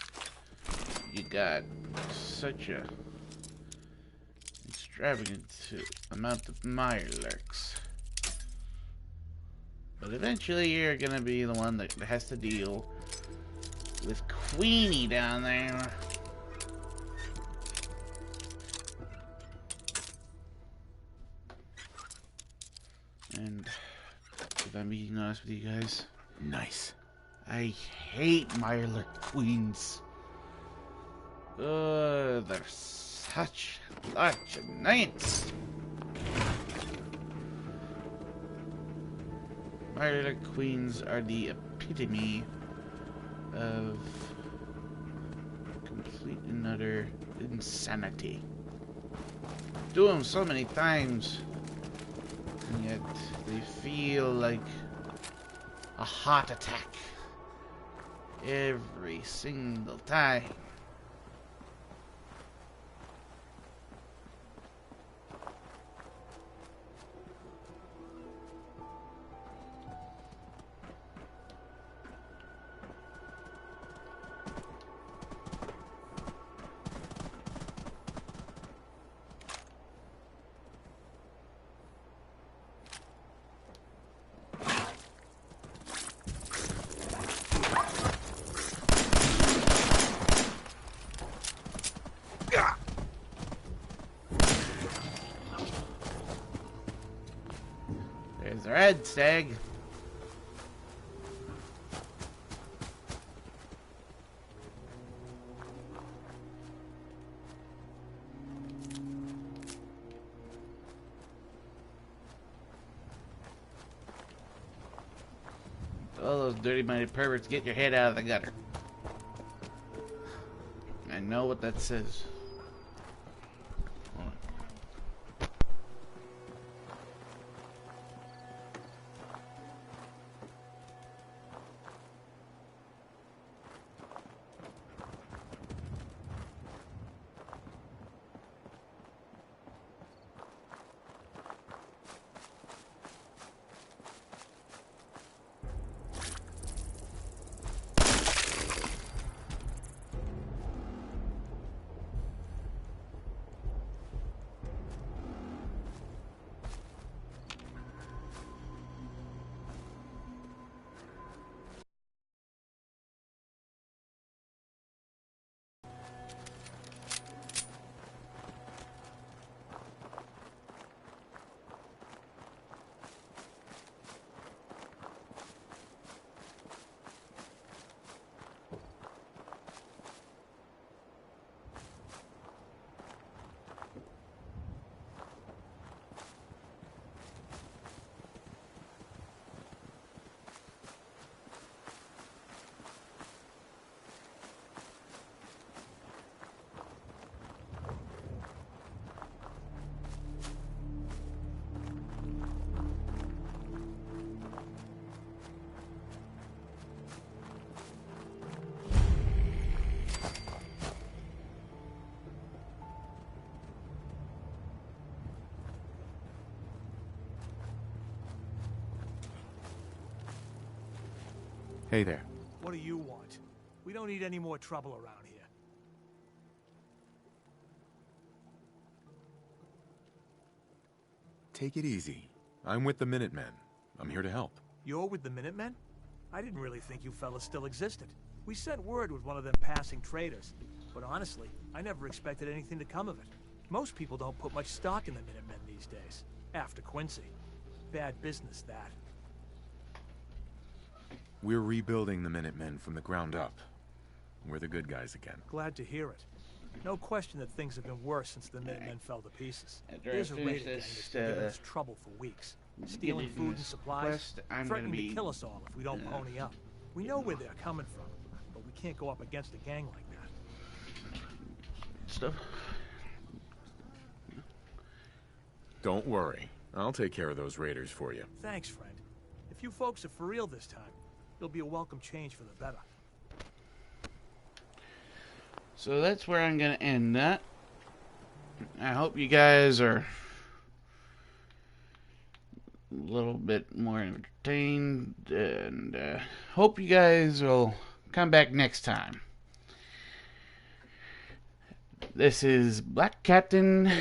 S1: You got such a extravagant amount of Mirelurks. But eventually you're gonna be the one that has to deal with Queenie down there. And if I'm being honest with you guys,
S5: Nice.
S1: I hate Mirelurk queens. They're such large annoyance. Mirelurk queens are the epitome of complete and utter insanity. Do them so many times, and yet they feel like a heart attack every single time. There's the red stag. All those dirty-minded perverts, get your head out of the gutter. I know what that says. Hold on.
S9: Hey there.
S3: What do you want? We don't need any more trouble around here.
S9: Take it easy. I'm with the Minutemen. I'm here to help.
S3: You're with the Minutemen? I didn't really think you fellas still existed. We sent word with one of them passing traders. But honestly, I never expected anything to come of it. Most people don't put much stock in the Minutemen these days. After Quincy. Bad business, that.
S9: We're rebuilding the Minutemen from the ground up. We're the good guys again.
S3: Glad to hear it. No question that things have been worse since the Minutemen fell to pieces.
S1: After
S3: There's
S1: I
S3: a
S1: finish
S3: raider gang
S1: this,
S3: that's given us trouble for weeks. Stealing food and supplies,
S1: quest, I'm
S3: threatening
S1: gonna
S3: to
S1: be,
S3: kill us all if we don't pony up. We know where they're coming from, but we can't go up against a gang like that.
S1: Stuff.
S9: Don't worry. I'll take care of those raiders for you.
S3: Thanks, friend. If you folks are for real this time, it'll be a welcome change for the better.
S1: So that's where I'm going to end that. I hope you guys are a little bit more entertained, and hope you guys will come back next time. This is Black Captain